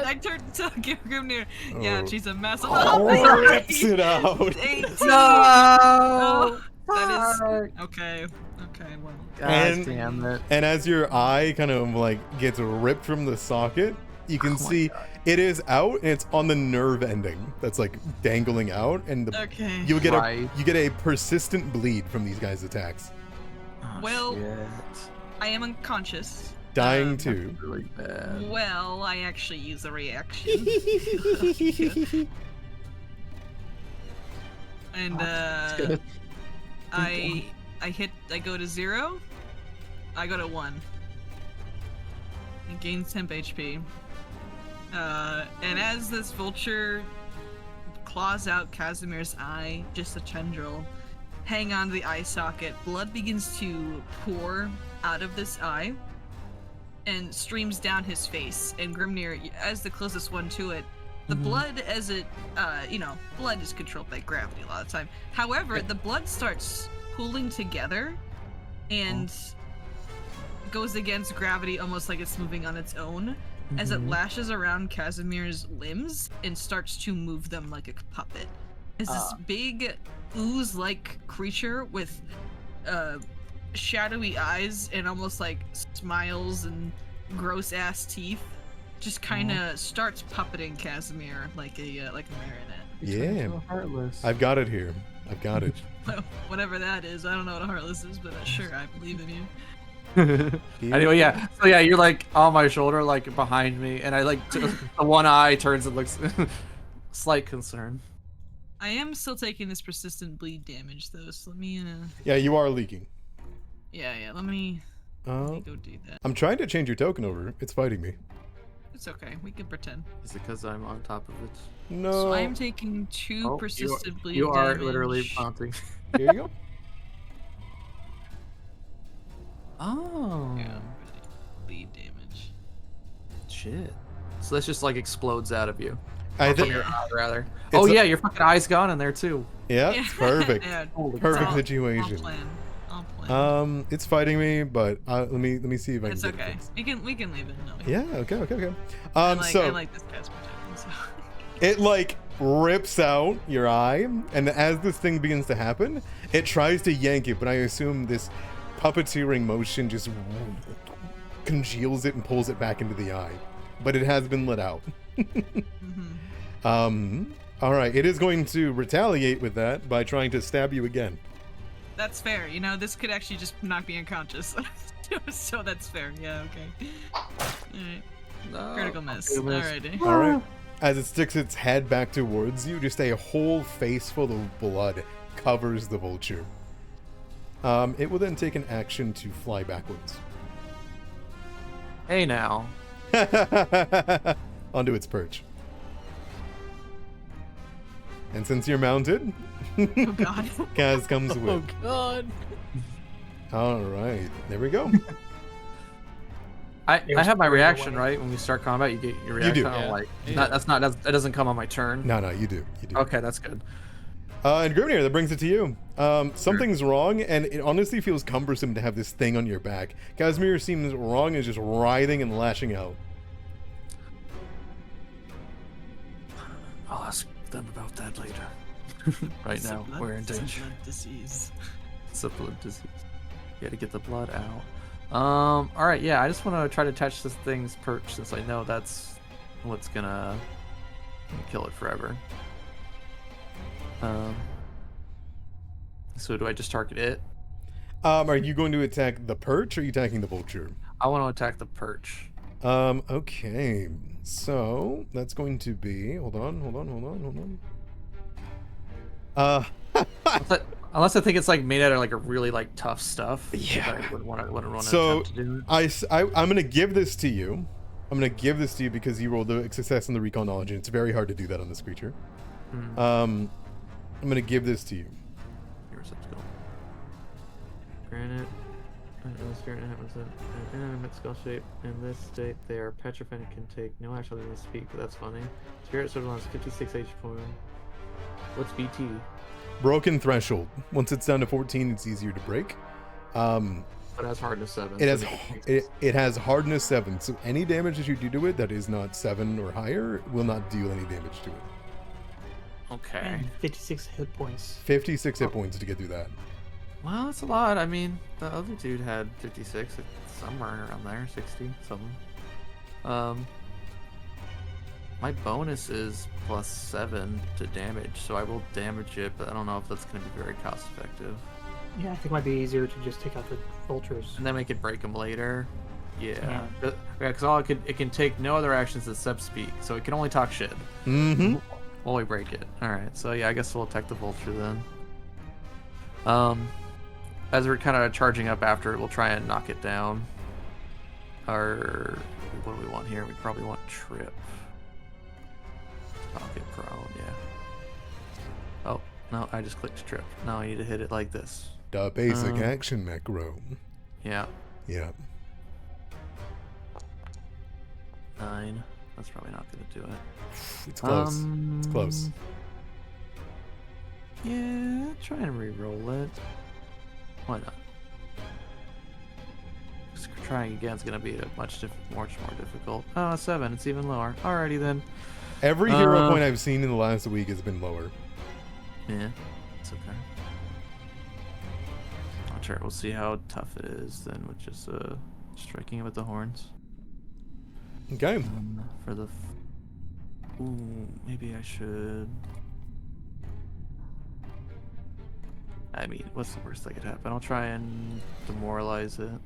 I turned to Grimnir. Yeah, Oh. she's a massive. Rips it out. 18. No! That is okay. Okay, well. God And- damn it! And as your eye kind of like gets ripped from the socket, you can see it is out and it's on the nerve ending that's like dangling out, and Okay. you get Right. you get a persistent bleed from these guys' attacks. Oh, Well- shit. I am unconscious. Dying too. Really bad. Well, I actually use a reaction. And Good. I go to 0. I go to 1. It gains temp HP. And as this vulture claws out Casimir's eye, just a tendril, hang on to the eye socket, blood begins to pour out of this eye and streams down his face. And Grimnir, as the closest one to it, the blood, as it, blood is controlled by gravity a lot of the time. However, the blood starts pooling together and goes against gravity almost like it's moving on its own as it lashes around Casimir's limbs and starts to move them like a puppet. As this big ooze-like creature with shadowy eyes and almost like smiles and gross-ass teeth just kind of starts puppeting Casimir like a marionette. Yeah, Heartless. I've got it here. I've got it. Whatever that is, I don't know what a heartless is, but sure, I believe in you. Anyway, yeah. So yeah, you're like on my shoulder, like behind me, and I like the one eye turns and looks slight concern. I am still taking this persistent bleed damage though, so let me Yeah, you are leaking. yeah, let me Let me go do that. I'm trying to change your token over. It's fighting me. It's okay. We can pretend. Is it because I'm on top of it? No. So I am taking 2 Oh, persistent bleed you are damage. literally prompting. Here you go. Oh. Yeah, bleed damage. Shit. So this just like explodes out of you. I Or from think. your eye, rather. It's Oh a- yeah, your fucking eye's gone in there too. Yeah, it's perfect. Yeah, Perfect I'll situation. plan. I'll plan. It's fighting me, but let me see if I It's can get okay. it fixed. We can leave it. No, Yeah. Okay. I like So this guy's protection. So. it like rips out your eye, and as this thing begins to happen, it tries to yank it, but I assume this puppeteering motion just congeals it and pulls it back into the eye. But it has been let out. All right, it is going to retaliate with that by trying to stab you again. That's fair. You know, this could actually just knock me unconscious. So that's fair. Yeah. Okay. All right. No. Critical miss. Critical miss. Alrighty. All right. As it sticks its head back towards you, just a whole face full of blood covers the vulture. It will then take an action to fly backwards. Hey now. Onto its perch. And since you're mounted, Oh God. Kaz comes with. Oh god. All right, there we go. I was have my further reaction, away. right? When we start combat, you get your reaction. do. I'm Yeah. like, Yeah. that doesn't come on my turn. No, you do. Okay, that's good. And Grimnir, that brings it to you. Something's wrong, and it honestly feels cumbersome to have this thing on your back. Casimir seems wrong and is just writhing and lashing out. I'll ask them about that later. Right now, we're in danger. Disease. It's a blood disease. You gotta get the blood out. Alright, yeah, I just want to try to touch this thing's perch since I know that's what's gonna kill it forever. So do I just target it? Are you going to attack the perch or are you attacking the vulture? I want to attack the perch. Okay. So that's going to be. Hold on. Unless I think it's like made out of like a really like tough stuff. Yeah. I wouldn't want to So attempt to do it. I'm gonna give this to you. I'm gonna give this to you because you rolled a success in the recon knowledge, and it's very hard to do that on this creature. Hmm. I'm gonna give this to you. Here's what's going. Granite. Spirit happens in an inanimate skull shape. In this state, they are petrified and can take no action other than speak, but that's funny. Spirit sort of has 56 HP point. What's BT? Broken threshold. Once it's down to 14, it's easier to break. But it has hardness 7. It has so makes it has hardness 7, so any damage that you do to it that is not 7 or higher will not deal any damage to it. Okay. And 56 hit points. 56 hit points to get through that. Well, that's a lot. I mean, the other dude had 56, somewhere around there, 60 something. My bonus is +7 to damage, so I will damage it, but I don't know if that's going to be very cost effective. Yeah, I think it might be easier to just take out the vultures. And then we could break them later. Yeah. Yeah. Because it can take no other actions except speak, so it can only talk shit Mm-hmm. while we break it. All right. So yeah, I guess we'll attack the vulture then. As we're kind of charging up after it, we'll try and knock it down. Or what do we want here? We probably want trip. I'll get prone, yeah. Oh, no, I just clicked trip. Now I need to hit it like this. The basic action macro. Yeah, Yeah. 9. That's probably not going to do it. It's close. It's close. Yeah, try and re-roll it. Why not? Just trying again is going to be much more difficult. Oh, 7. It's even lower. Alrighty then. Every hero point I've seen in the last week has been lower. Yeah, it's okay. I'll try. We'll see how tough it is then with just striking it with the horns. Okay. For the. Ooh, maybe I should. I mean, what's the worst that could happen? I'll try and demoralize it.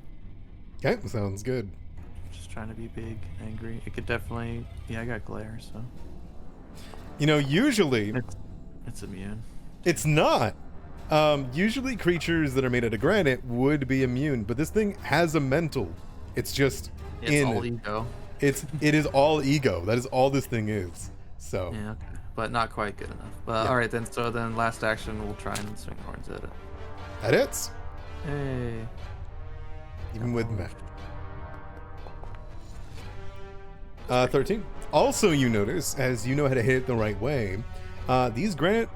Okay, sounds good. Just trying to be big, angry. It could definitely. Yeah, I got glare, so. You know, usually It's immune. it's not. Usually creatures that are made out of granite would be immune, but this thing has a mental. It's just It's all ego. it is all ego. That is all this thing is. So Yeah, okay. But not quite good enough. But Yeah. all right then. So then, last action, we'll try and swing horns at it. that hits. Hey. Even with mech. 13. Also, you notice, as you know how to hit it the right way, these granite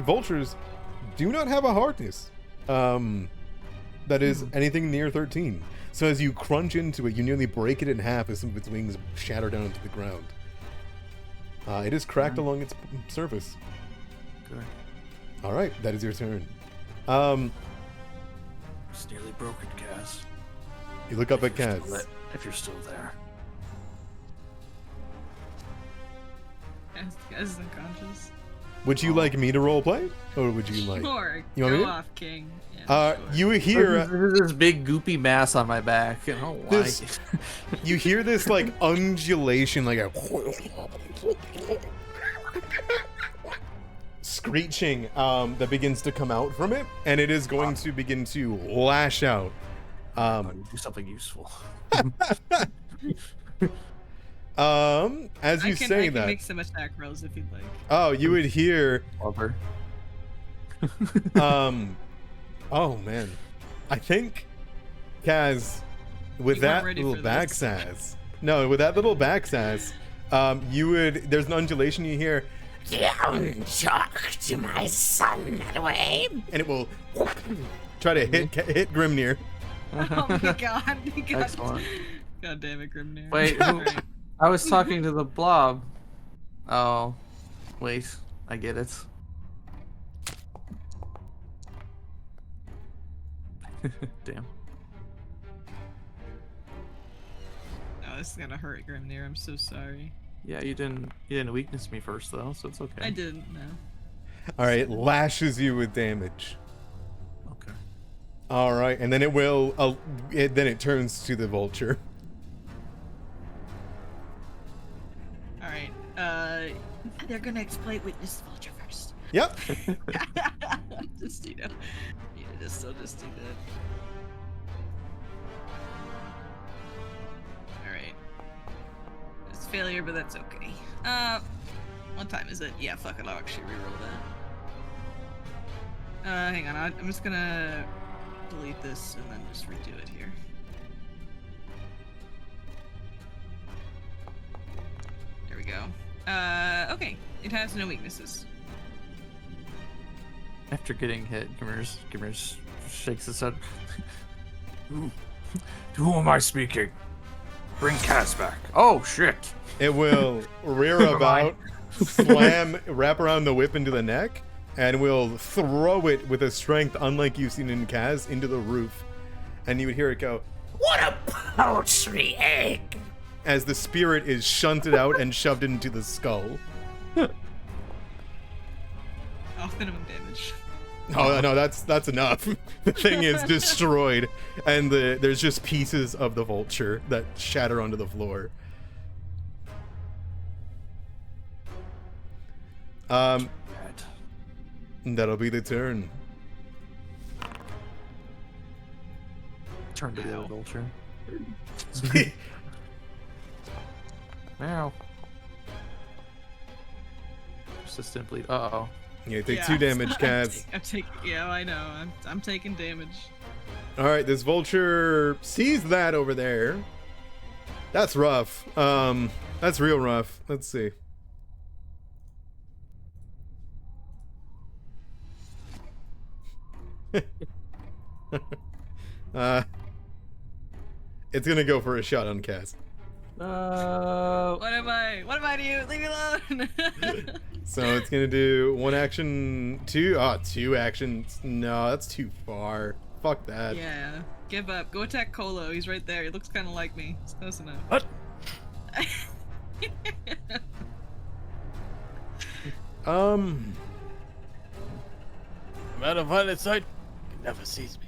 vultures do not have a hardness that is anything near 13. So as you crunch into it, you nearly break it in half as some of its wings shatter down into the ground. It is cracked along its surface. Good. All right, that is your turn. It's nearly broken, Kaz. You look up at If you're still Kaz. there- If you're still there. Guys is unconscious. Would you like me to role play, or would you like? Sure. You want me Go to? off, King. Yeah, sure. You hear There's this big goopy mass on my back. And I don't like This- it. you hear this like undulation, like a screeching that begins to come out from it, and it is going to begin to lash out. Do something useful. As you I can say that, make some attack rolls if you'd like. oh, you would hear, Lover. oh man, I think Kaz, with You weren't that ready little for back this. sass, no, with that little back sass, you would, there's an undulation you hear, Don't talk to my son that way. and it will try to hit Grimnir. Oh my god. Excellent. God damn it, Grimnir. Wait, who- Alright. I was talking to the blob. Oh, wait, I get it. Damn. Oh, this is gonna hurt Grimnir. I'm so sorry. Yeah, you didn't weakness me first though, so it's okay. I didn't know. All right, it lashes you with damage. Okay. All right, and then it will. Then it turns to the vulture. All right. They're gonna exploit witness vulture first. Yep. Just you know, just do that. All right. It's failure, but that's okay. What time is it? Yeah, fuck it. I'll actually reroll that. Hang on. I'm just gonna delete this and then just redo it here. There we go. Okay. It has no weaknesses. After getting hit, Gimmers shakes his head. To whom am I speaking? Bring Kaz back. Oh shit. It will rear about, wrap around the whip into the neck, and will throw it with a strength unlike you've seen in Kaz into the roof. And you would hear it go What a poultry egg! as the spirit is shunted out and shoved into the skull. Oh, minimum damage. Oh no, that's enough. The thing is destroyed, and there's just pieces of the vulture that shatter onto the floor. Bad. That'll be the turn. Turn to the other vulture. Meow. Persistent bleed. Uh-oh. You take Yeah, 2 damage, Kaz. I'm taking. Yeah, I know. I'm taking damage. All right, this vulture sees that over there. That's rough. That's real rough. Let's see. It's gonna go for a shot on Kaz. What am I to you? Leave me alone. So it's gonna do 1 action, 2. Oh, 2 actions. No, that's too far. Fuck that. Yeah. Give up. Go attack Colo. He's right there. He looks kind of like me. It's close enough. What? Um, I'm out of line of sight. It never sees me.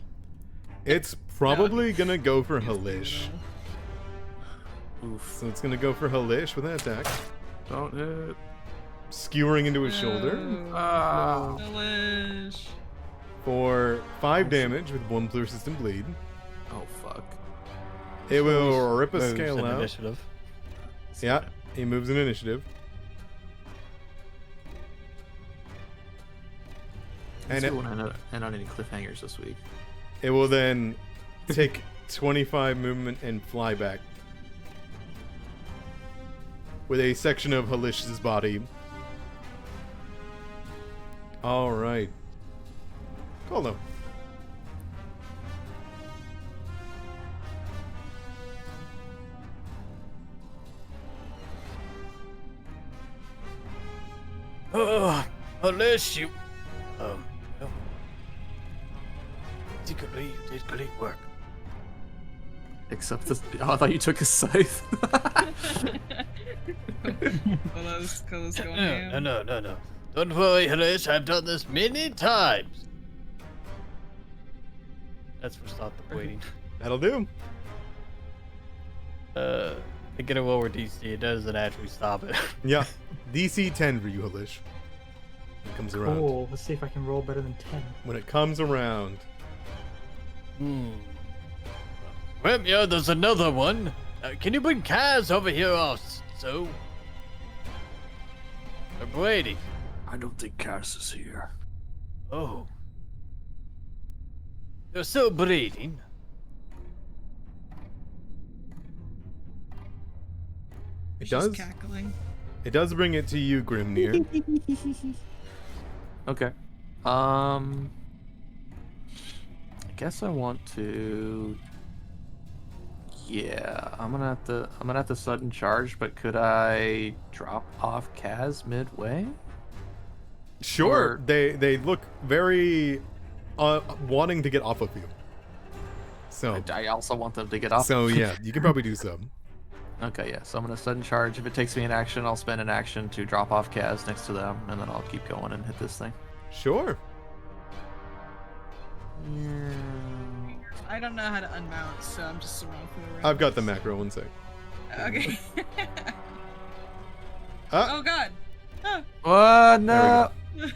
it's probably gonna go for Halish. Oof. So it's gonna go for Halish with an attack, Don't hit. skewering into his shoulder. No. Ah. Delish. for 5 damage with 1 persistent bleed. Oh fuck. It will rip a Moves scale in out. initiative. Yeah, he moves in initiative. And And we won't end on any cliffhangers this week. it will then take 25 movement and fly back. With a section of Halish's body. Alright. Cool though. Unless you... well, secretly, you did great work. Except this. Oh, I thought you took a scythe. Colo's going ham. No. Don't worry, Halish, I've done this many times. That's for stop the bleeding. That'll do. To get a lower DC, it doesn't actually stop it. Yeah. DC 10 for you, Halish. It comes around. Cool. Let's see if I can roll better than 10. When it comes around. Well, yeah, there's another one. Can you bring Kaz over here also? Or Brady? I don't think Cass is here. Oh. You're still bleeding. It She's does. cackling. It does bring it to you, Grimnir. Okay. I guess I want to. Yeah, I'm gonna have to sudden charge, but could I drop off Kaz midway? Sure. Or- They look very wanting to get off of you. So I also want them to get off. yeah, you can probably do so. Okay, yeah. So I'm gonna sudden charge. If it takes me an action, I'll spend an action to drop off Kaz next to them, and then I'll keep going and hit this thing. Sure. I don't know how to unmount, so I'm just around for the ride. I've got the macro, one sec. Okay. Ah, Oh god. Oh. What? There we No.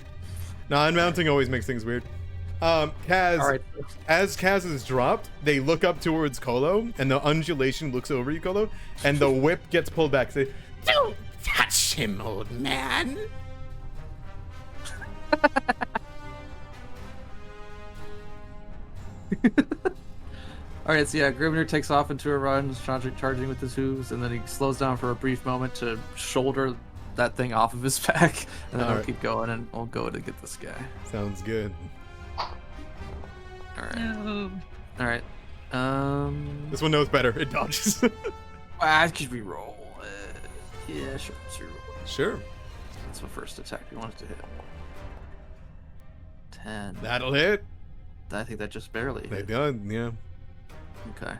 no, unmounting always makes things weird. Kaz, All right. as Kaz is dropped, they look up towards Kolo, and the undulation looks over you, Kolo, and the whip gets pulled back. Say, Don't touch him, old man. All right, so yeah, Grimnir takes off into a run, charging with his hooves, and then he slows down for a brief moment to shoulder that thing off of his back, and then All I'll right. keep going, and we'll go to get this guy. sounds good. All right, No. all right. This one knows better. It dodges. Could we roll? Yeah, sure. Let's reroll. Sure. That's the first attack we wanted to hit. 10. That'll hit. I think that just barely They hit. done, yeah. Okay.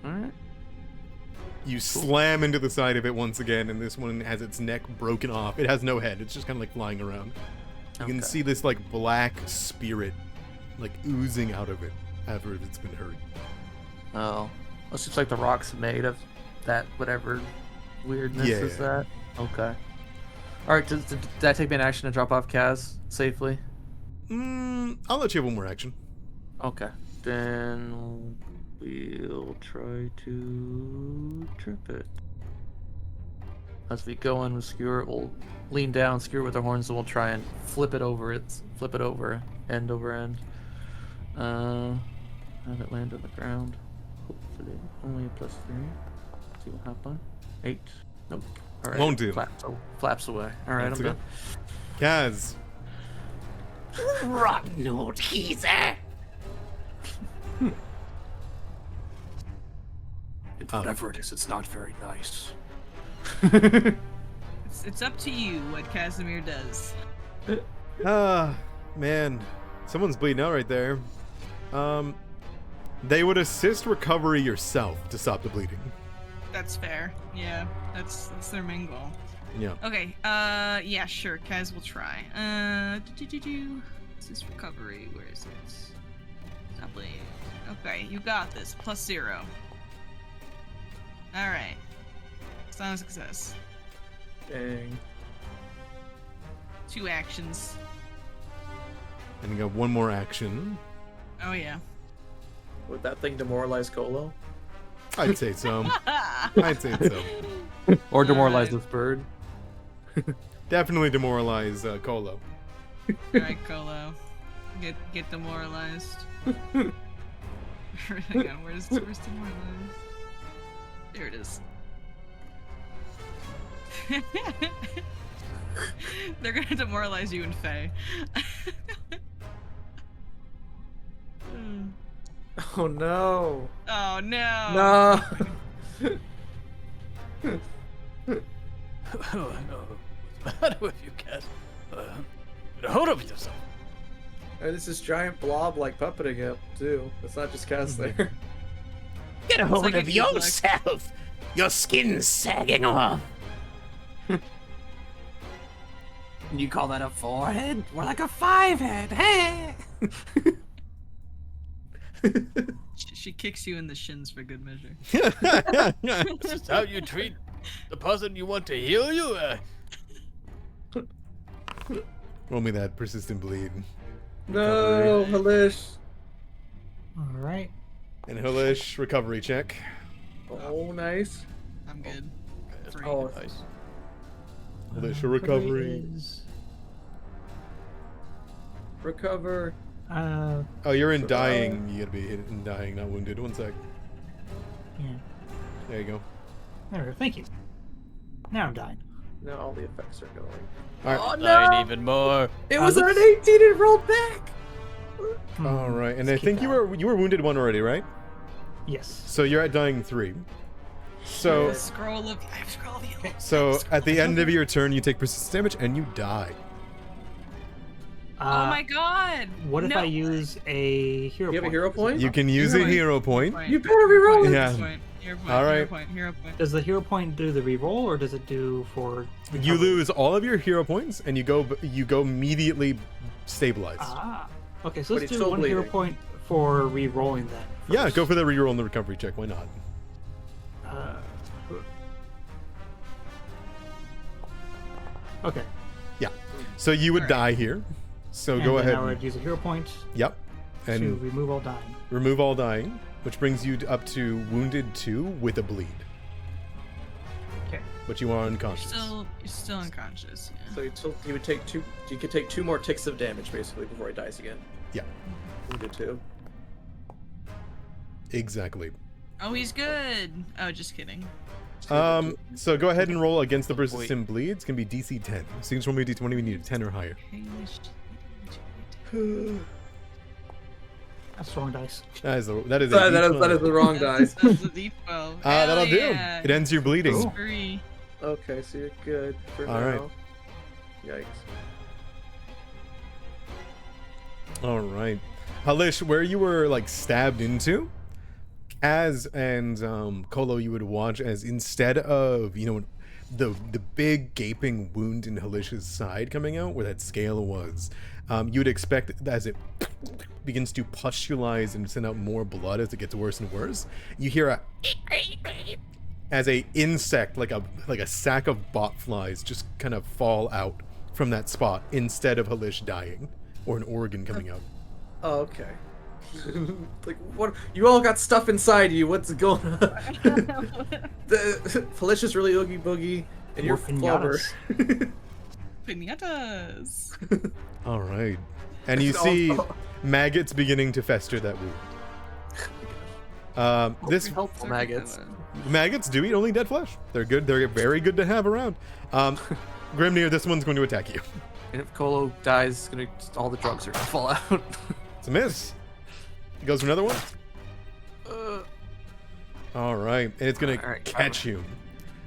Alright. You slam into the side of it once again, and this one has its neck broken off. It has no head. It's just kind of like flying around. You can Okay. see this like black spirit like oozing out of it after it's been hurt. Oh. It seems like the rock's made of that whatever weirdness is Yeah. that. Okay. Alright, did that take me an action to drop off Kaz safely? I'll let you have one more action. Okay. Then we'll try to trip it. As we go in with skewer it, we'll lean down, skewer it with our horns, and we'll try and flip it over, end over end. Have it land on the ground. Hopefully, only a +3. See what happens. 8. Nope. All right. Won't do. Flaps away. All right, That's I'm okay. done. Kaz, Rotten old geezer. Whatever it is, it's not very nice. It's up to you what Casimir does. man, someone's bleeding out right there. They would assist recovery yourself to stop the bleeding. That's fair. Yeah, that's their main goal. Yeah. Okay, yeah, sure, Kaz will try. This is recovery, where is it? Stop bleeding. Okay, you got this, +0. Alright. It's not a success. Dang. 2 actions. And you got one more action. Oh yeah. Would that thing demoralize Colo? I'd say so. I'd say so. Or demoralize Alright. this bird? Definitely demoralize Colo. Alright, Colo. Get demoralized. Hang on, where's demoralized? There it is. They're gonna demoralize you and Faye. Oh no. Oh no. No. What's the matter with you, cat? Hold up yourself. This is giant blob like puppeting it too. It's not just Cass there. Get a hold like a of good yourself! Your skin's sagging off. You call that a 4-head? More like a 5-head. Hey! She kicks you in the shins for good measure. This is how you treat the person you want to heal you? Roll me that persistent bleed. No, Halish. All right. And Halish, recovery check. Oh, nice. I'm good. 3. Oh, Nice. Halish, a recovery. Is, recover. uh, Oh, you're in So, dying. You gotta be in dying, not wounded. 1 sec. yeah. There you go. There we go. Thank you. Now I'm dying. Now all the effects are going. All right. Nine even more. It was an 18 and it rolled back. All right. And I Let's think keep you were wounded 1 already, right? Yes. So you're at dying 3. So I have scroll of heal. so at the end of your turn, you take persistent damage and you die. Oh my god! What if No. I use a hero You have a point? hero point? You can use a Hero point. hero point. Point. You better reroll it. Yeah. Hero point. All right. Hero point. Hero point. Does the hero point do the reroll, or does it do for? You recovery? lose all of your hero points and you go immediately stabilized. Ah. Okay, so But let's he's do still 1 hero bleeding. point for re-rolling that. Yeah, first. go for the reroll and the recovery check. Why not? Uh, okay. Yeah. So you would All die here. So And go then ahead. I would use a hero point Yep. to And remove all dying. remove all dying, which brings you up to wounded 2 with a bleed. Okay. But you are unconscious. You're still unconscious. Yeah. So he would take 2. You could take 2 more ticks of damage basically before he dies again. Yeah. Wounded 2. Exactly. Oh, he's good. Oh, just kidding. So go ahead and roll against the persistent bleed. It's gonna be DC 10. So you can roll me a D20 when you need a 10 or higher. That's wrong dice. That is a That is the wrong dice. That's the D12. That'll do. Yeah. It ends your bleeding. Cool. 3. Okay, so you're good for All now. right. Yikes. All right. Halish, where you were like stabbed into, Az and Kolo, you would watch as instead of, the big gaping wound in Halish's side coming out where that scale was, you would expect as it begins to pustulize and send out more blood as it gets worse and worse, you hear a as a insect like a sack of bot flies just kind of fall out from that spot instead of Halish dying or an organ coming out. Oh, okay. Like, what? You all got stuff inside you. What's going on? The Felicia's really oogie boogie, and you're More flubber. Pinatas. All right. And you It's see all- maggots beginning to fester that wound. This helpful maggots. maggots do eat only dead flesh. They're good. They're very good to have around. Grimnir, this one's going to attack you. And if Kolo dies, all the drugs are gonna fall out. It's a miss. It goes for another one. All right, and it's gonna All right, catch you.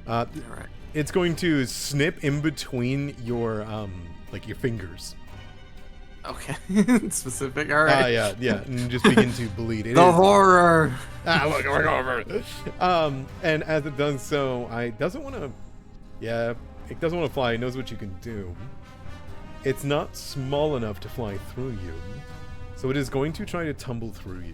all right. It's going to snip in between your like your fingers. Okay. Specific. All right. Yeah, and just begin to bleed. It The is- horror. look, we're over. And as it does so, it doesn't want to fly. It knows what you can do. It's not small enough to fly through you, so it is going to try to tumble through you.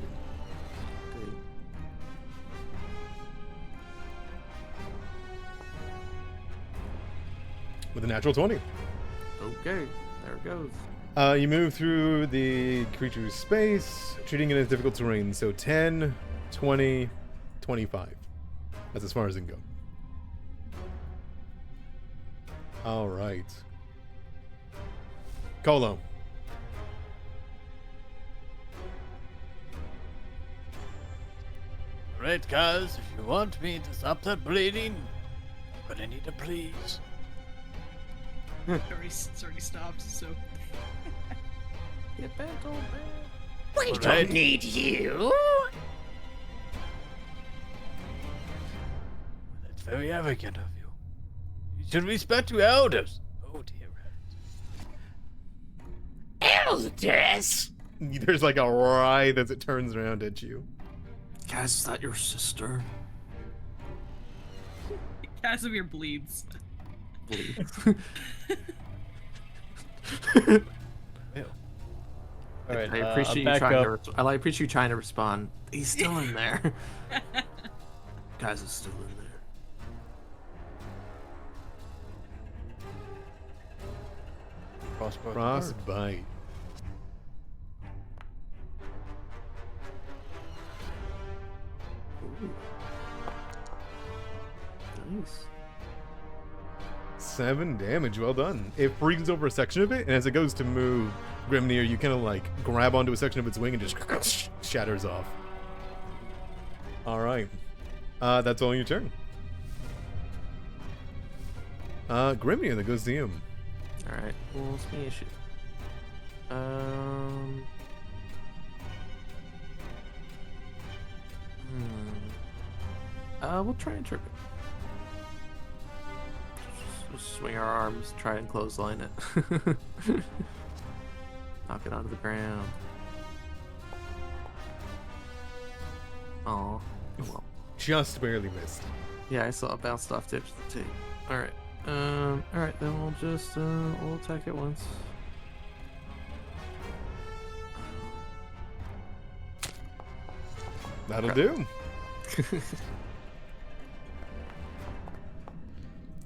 With a natural 20. Oh. Okay, there it goes. You move through the creature's space, treating it as difficult terrain. So 10, 20, 25. That's as far as it can go. All right. Colo. Right, guys, if you want me to stop that bleeding, I'm gonna need a please. It's already stopped, so. Get back, old man. We Alright. don't need you. That's very arrogant of you. You should respect your elders. Oh dear. Elders? There's like a writhe as it turns around at you. Guys, is that your sister? Casimir bleeds. All right, I appreciate you back trying up. to. I appreciate you trying to respond. He's still in there. Guys is still in there. Crossbow. Frostbite. Nice. 7 damage, well done. It freezes over a section of it, and as it goes to move, Grimnir, you kind of like grab onto a section of its wing and just shatters off. Alright. That's all your turn. Grimnir, that goes to you. Alright, well, smash it. We'll try and trip it. Just swing our arms, try and clothesline it. Knock it onto the ground. Oh, well. Just barely missed. Yeah, I saw it bounced off tips of the tape. Alright. Alright, then we'll just, we'll attack it once. That'll Okay. do.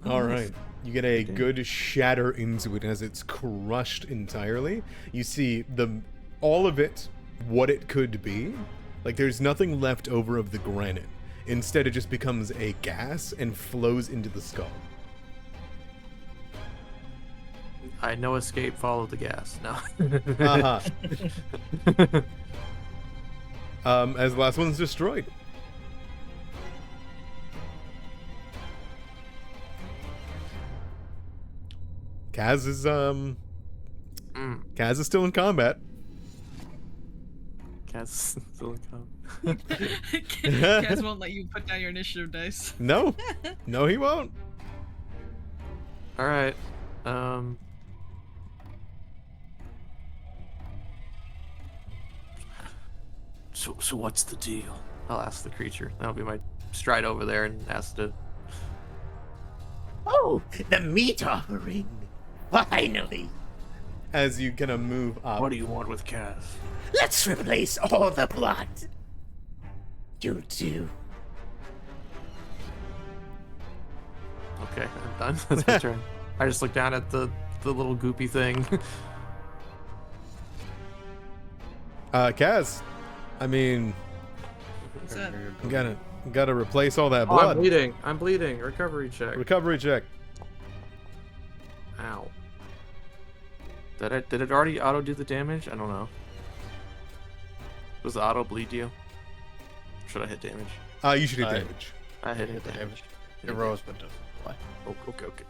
Alright. You get a good shatter into it as it's crushed entirely. You see all of it, what it could be. Like there's nothing left over of the granite. Instead, it just becomes a gas and flows into the skull. I no escape, follow the gas. No. Uh-huh. As the last one's destroyed. Kaz is Kaz is still in combat. Cat's still in combat. Kaz won't let you put down your initiative dice. No. No, he won't. Alright. So what's the deal? I'll ask the creature. That'll be my stride over there and ask to. Oh, the meat offering. Finally. As you kind of move up. What do you want with Kaz? Let's replace all the blood. You too. Okay, I'm done. That's my turn. I just look down at the little goopy thing. Kaz, I mean, What's that? you gotta replace all that Oh, I'm blood. bleeding. I'm bleeding. Recovery check. Recovery check. Ow. Did it already auto do the damage? I don't know. Does the auto bleed you? Should I hit damage? You should hit I- damage. I hit Hit the damage. damage. It rose, but doesn't apply. Oh, okay.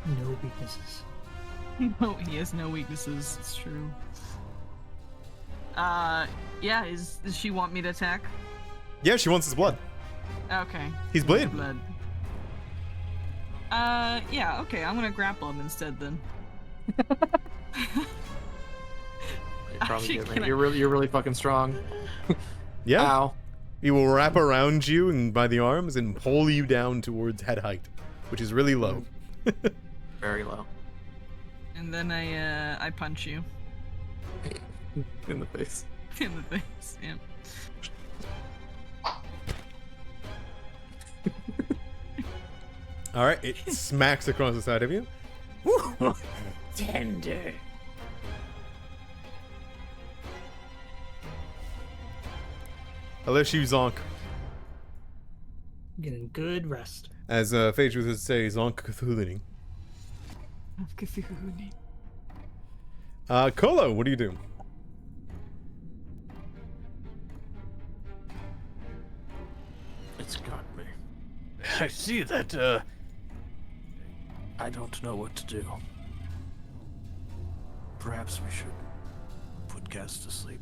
No weaknesses. No, he has no weaknesses. It's true. Yeah. Does she want me to attack? Yeah, she wants his blood. Okay. He's bleeding. Blood. Yeah. Okay. I'm gonna grapple him instead then. You're probably Actually, getting can it. I- You're really fucking strong. Yeah. Ow. He will wrap around you and by the arms and pull you down towards head height, which is really low. Very low. And then I punch you In the face. in the face. Yeah. All right, it smacks across the side of you. Ooh, tender. Unless you zonk. Getting good rest. As Phage would say, zonk Cthulhu. Kolo, what do you do? It's got me. I see that. I don't know what to do. Perhaps we should put Gaz to sleep.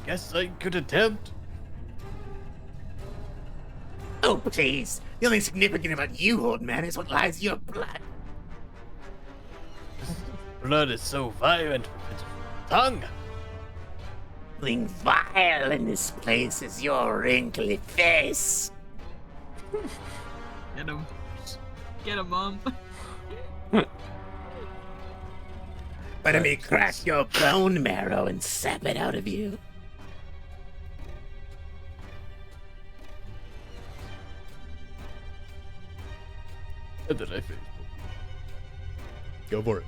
Guess I could attempt. Oh, please. The only significant about you, old man, is what lies in your blood. Blood is so violent with its tongue. Something vile in this place is your wrinkly face. Get him. Get him, Mom. But let me crack your bone marrow and sap it out of you. And then I face. Go for it.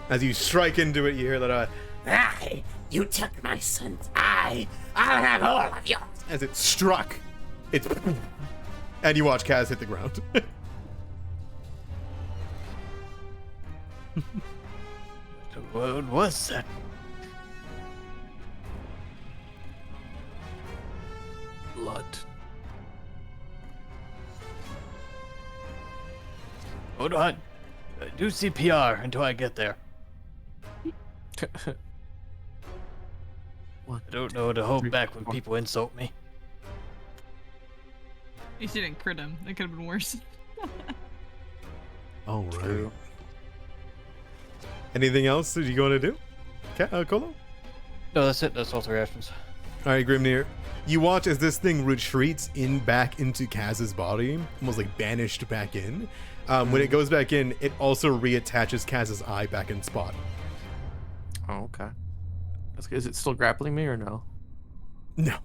As you strike into it, you hear that Aye, you took my son's eye. I'll have all of yours. as it struck, it's and you watch Kaz hit the ground. What was that? Blood. Hold on. Do CPR until I get there. What? I don't know how to hold back when people insult me. You didn't crit him. That could have been worse. All right. Anything else that you going to do, Kolo? No, that's it. That's all 3 actions. All right, Grimnir. You watch as this thing retreats back into Kaz's body, almost like banished back in. When it goes back in, it also reattaches Kaz's eye back in spot. Oh, okay. That's good. Is it still grappling me or no? No,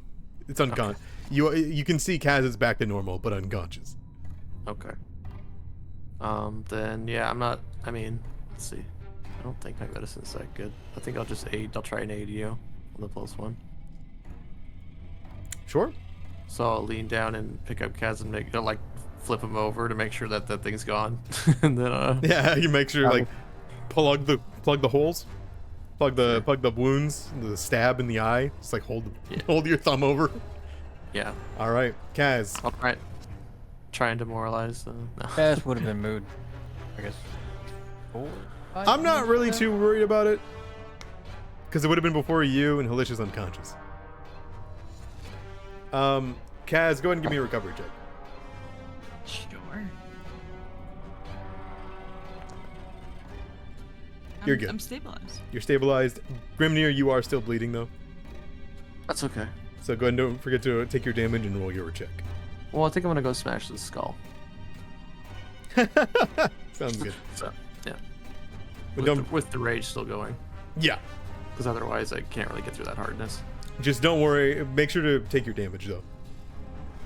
it's unconscious. You can see Kaz is back to normal, but unconscious. Okay. Then yeah, I'm not. I mean, let's see. I don't think my medicine's that good. I think I'll just aid. I'll try and aid you on the +1. Sure. So I'll lean down and pick up Kaz and make like flip him over to make sure that that thing's gone, and then Yeah, you make sure like plug the holes, plug the wounds, the stab in the eye. Just like hold your thumb over. yeah, All right, Kaz. I'll try and demoralize. No. Fast would have been mood. I guess. 4, 5 I'm not really minutes? too worried about it because it would have been before you and Halish is unconscious. Kaz, go ahead and give me a recovery check. Sure. You're good. I'm stabilized. You're stabilized. Grimnir, you are still bleeding though. That's okay. So go ahead and don't forget to take your damage and roll your check. Well, I think I'm gonna go smash the skull. Sounds good. So yeah, But with the rage still going, yeah. because otherwise I can't really get through that hardness. Just don't worry. Make sure to take your damage though.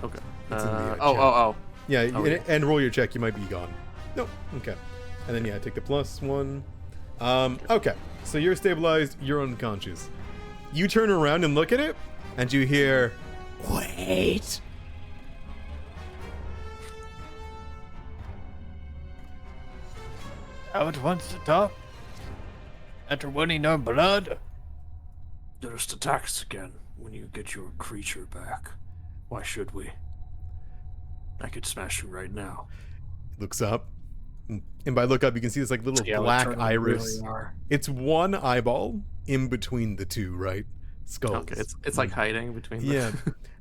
Okay. It's in the, chat. Oh. Yeah, Oh, and, yeah. and roll your check. You might be gone. Nope. Okay. And then yeah, take the +1. Okay. So you're stabilized. You're unconscious. You turn around and look at it, and you hear, Wait. Now it wants to talk. After wanting our blood. Just attack us again when you get your creature back. Why should we? I could smash you right now. looks up, and by look up, you can see this like little Yeah, black let's iris. really are. It's one eyeball in between the two, right? Skulls. Okay, it's like hiding between. The... Yeah.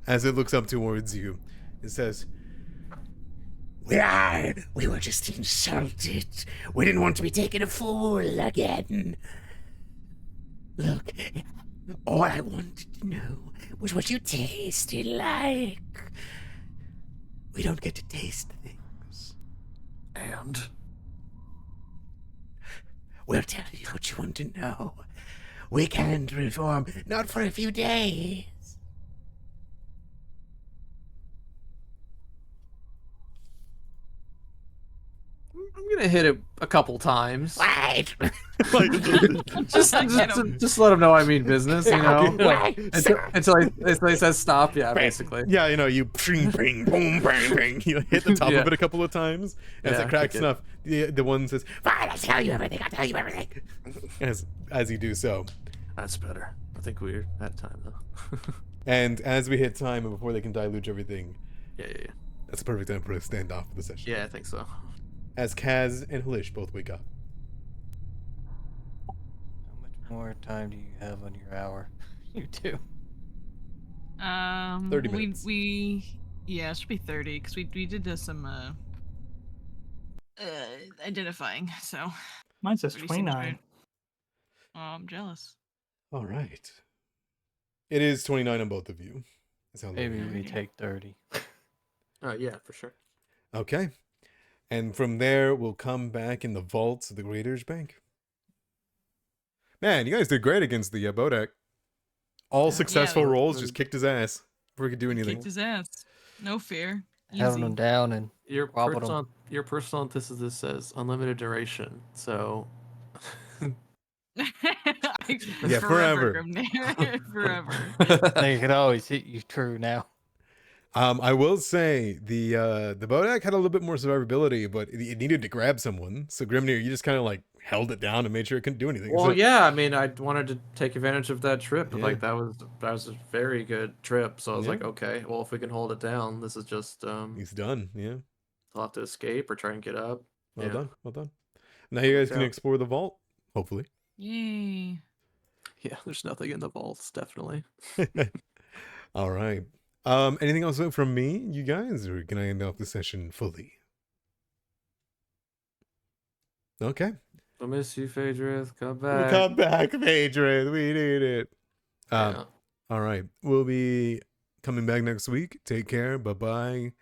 As it looks up towards you, it says, We were just insulted. We didn't want to be taken a fool again. Look, all I wanted to know was what you tasted like. We don't get to taste things. And We'll tell you what you want to know. We can't reform, not for a few days. I'm gonna hit it a couple times. Wait! Just let him know I mean business, you know. Wait! Until he says stop, yeah, basically. Yeah, you know, you ping, ping, boom, bang, bang. You hit the top Yeah. of it a couple of times. As Yeah, it cracks kick it. enough, the one says, Fine, I'll tell you everything. I'll tell you everything. as you do so. That's better. I think we're at time though. And as we hit time and before they can dilute everything, yeah. that's the perfect time for us to stand off for the session. Yeah, I think so. As Kaz and Halish both wake up. How much more time do you have on your hour? You do. 30 minutes. Yeah, it should be 30 because we did some identifying. So Mine says 30 seems 29. right. Oh, I'm jealous. All right. It is 29 on both of you. That's how low Maybe you are. we take 30. Yeah, for sure. Okay. And from there, we'll come back in the vaults of the Graydirge Bank. Man, you guys did great against the Bodak. All Yeah. successful Yeah. rolls just kicked his ass before he could do anything. Kicked his ass. No fear. Held Easy. him down and Your wobbled him. personal antithesis says unlimited duration, so Yeah, forever. Grimnir. Forever. They can always hit you true now. I will say the Bodak had a little bit more survivability, but it needed to grab someone. So Grimnir, you just kind of like held it down and made sure it couldn't do anything. Well, So- yeah, I mean, I wanted to take advantage of that trip. Yeah. Like that was a very good trip. So I was Yeah. like, okay, well, if we can hold it down, this is just He's done. Yeah. I'll have to escape or try and get up. Well Yeah. done. Well done. Now you guys can Yeah. explore the vault, hopefully. Yay. Yeah, there's nothing in the vaults, definitely. All right. Anything else from me, you guys, or can I end off the session fully? Okay. I miss you, Phaedrith. Come We back. come back, Adrian. We need it. Yeah. All right. We'll be coming back next week. Take care. Bye-bye.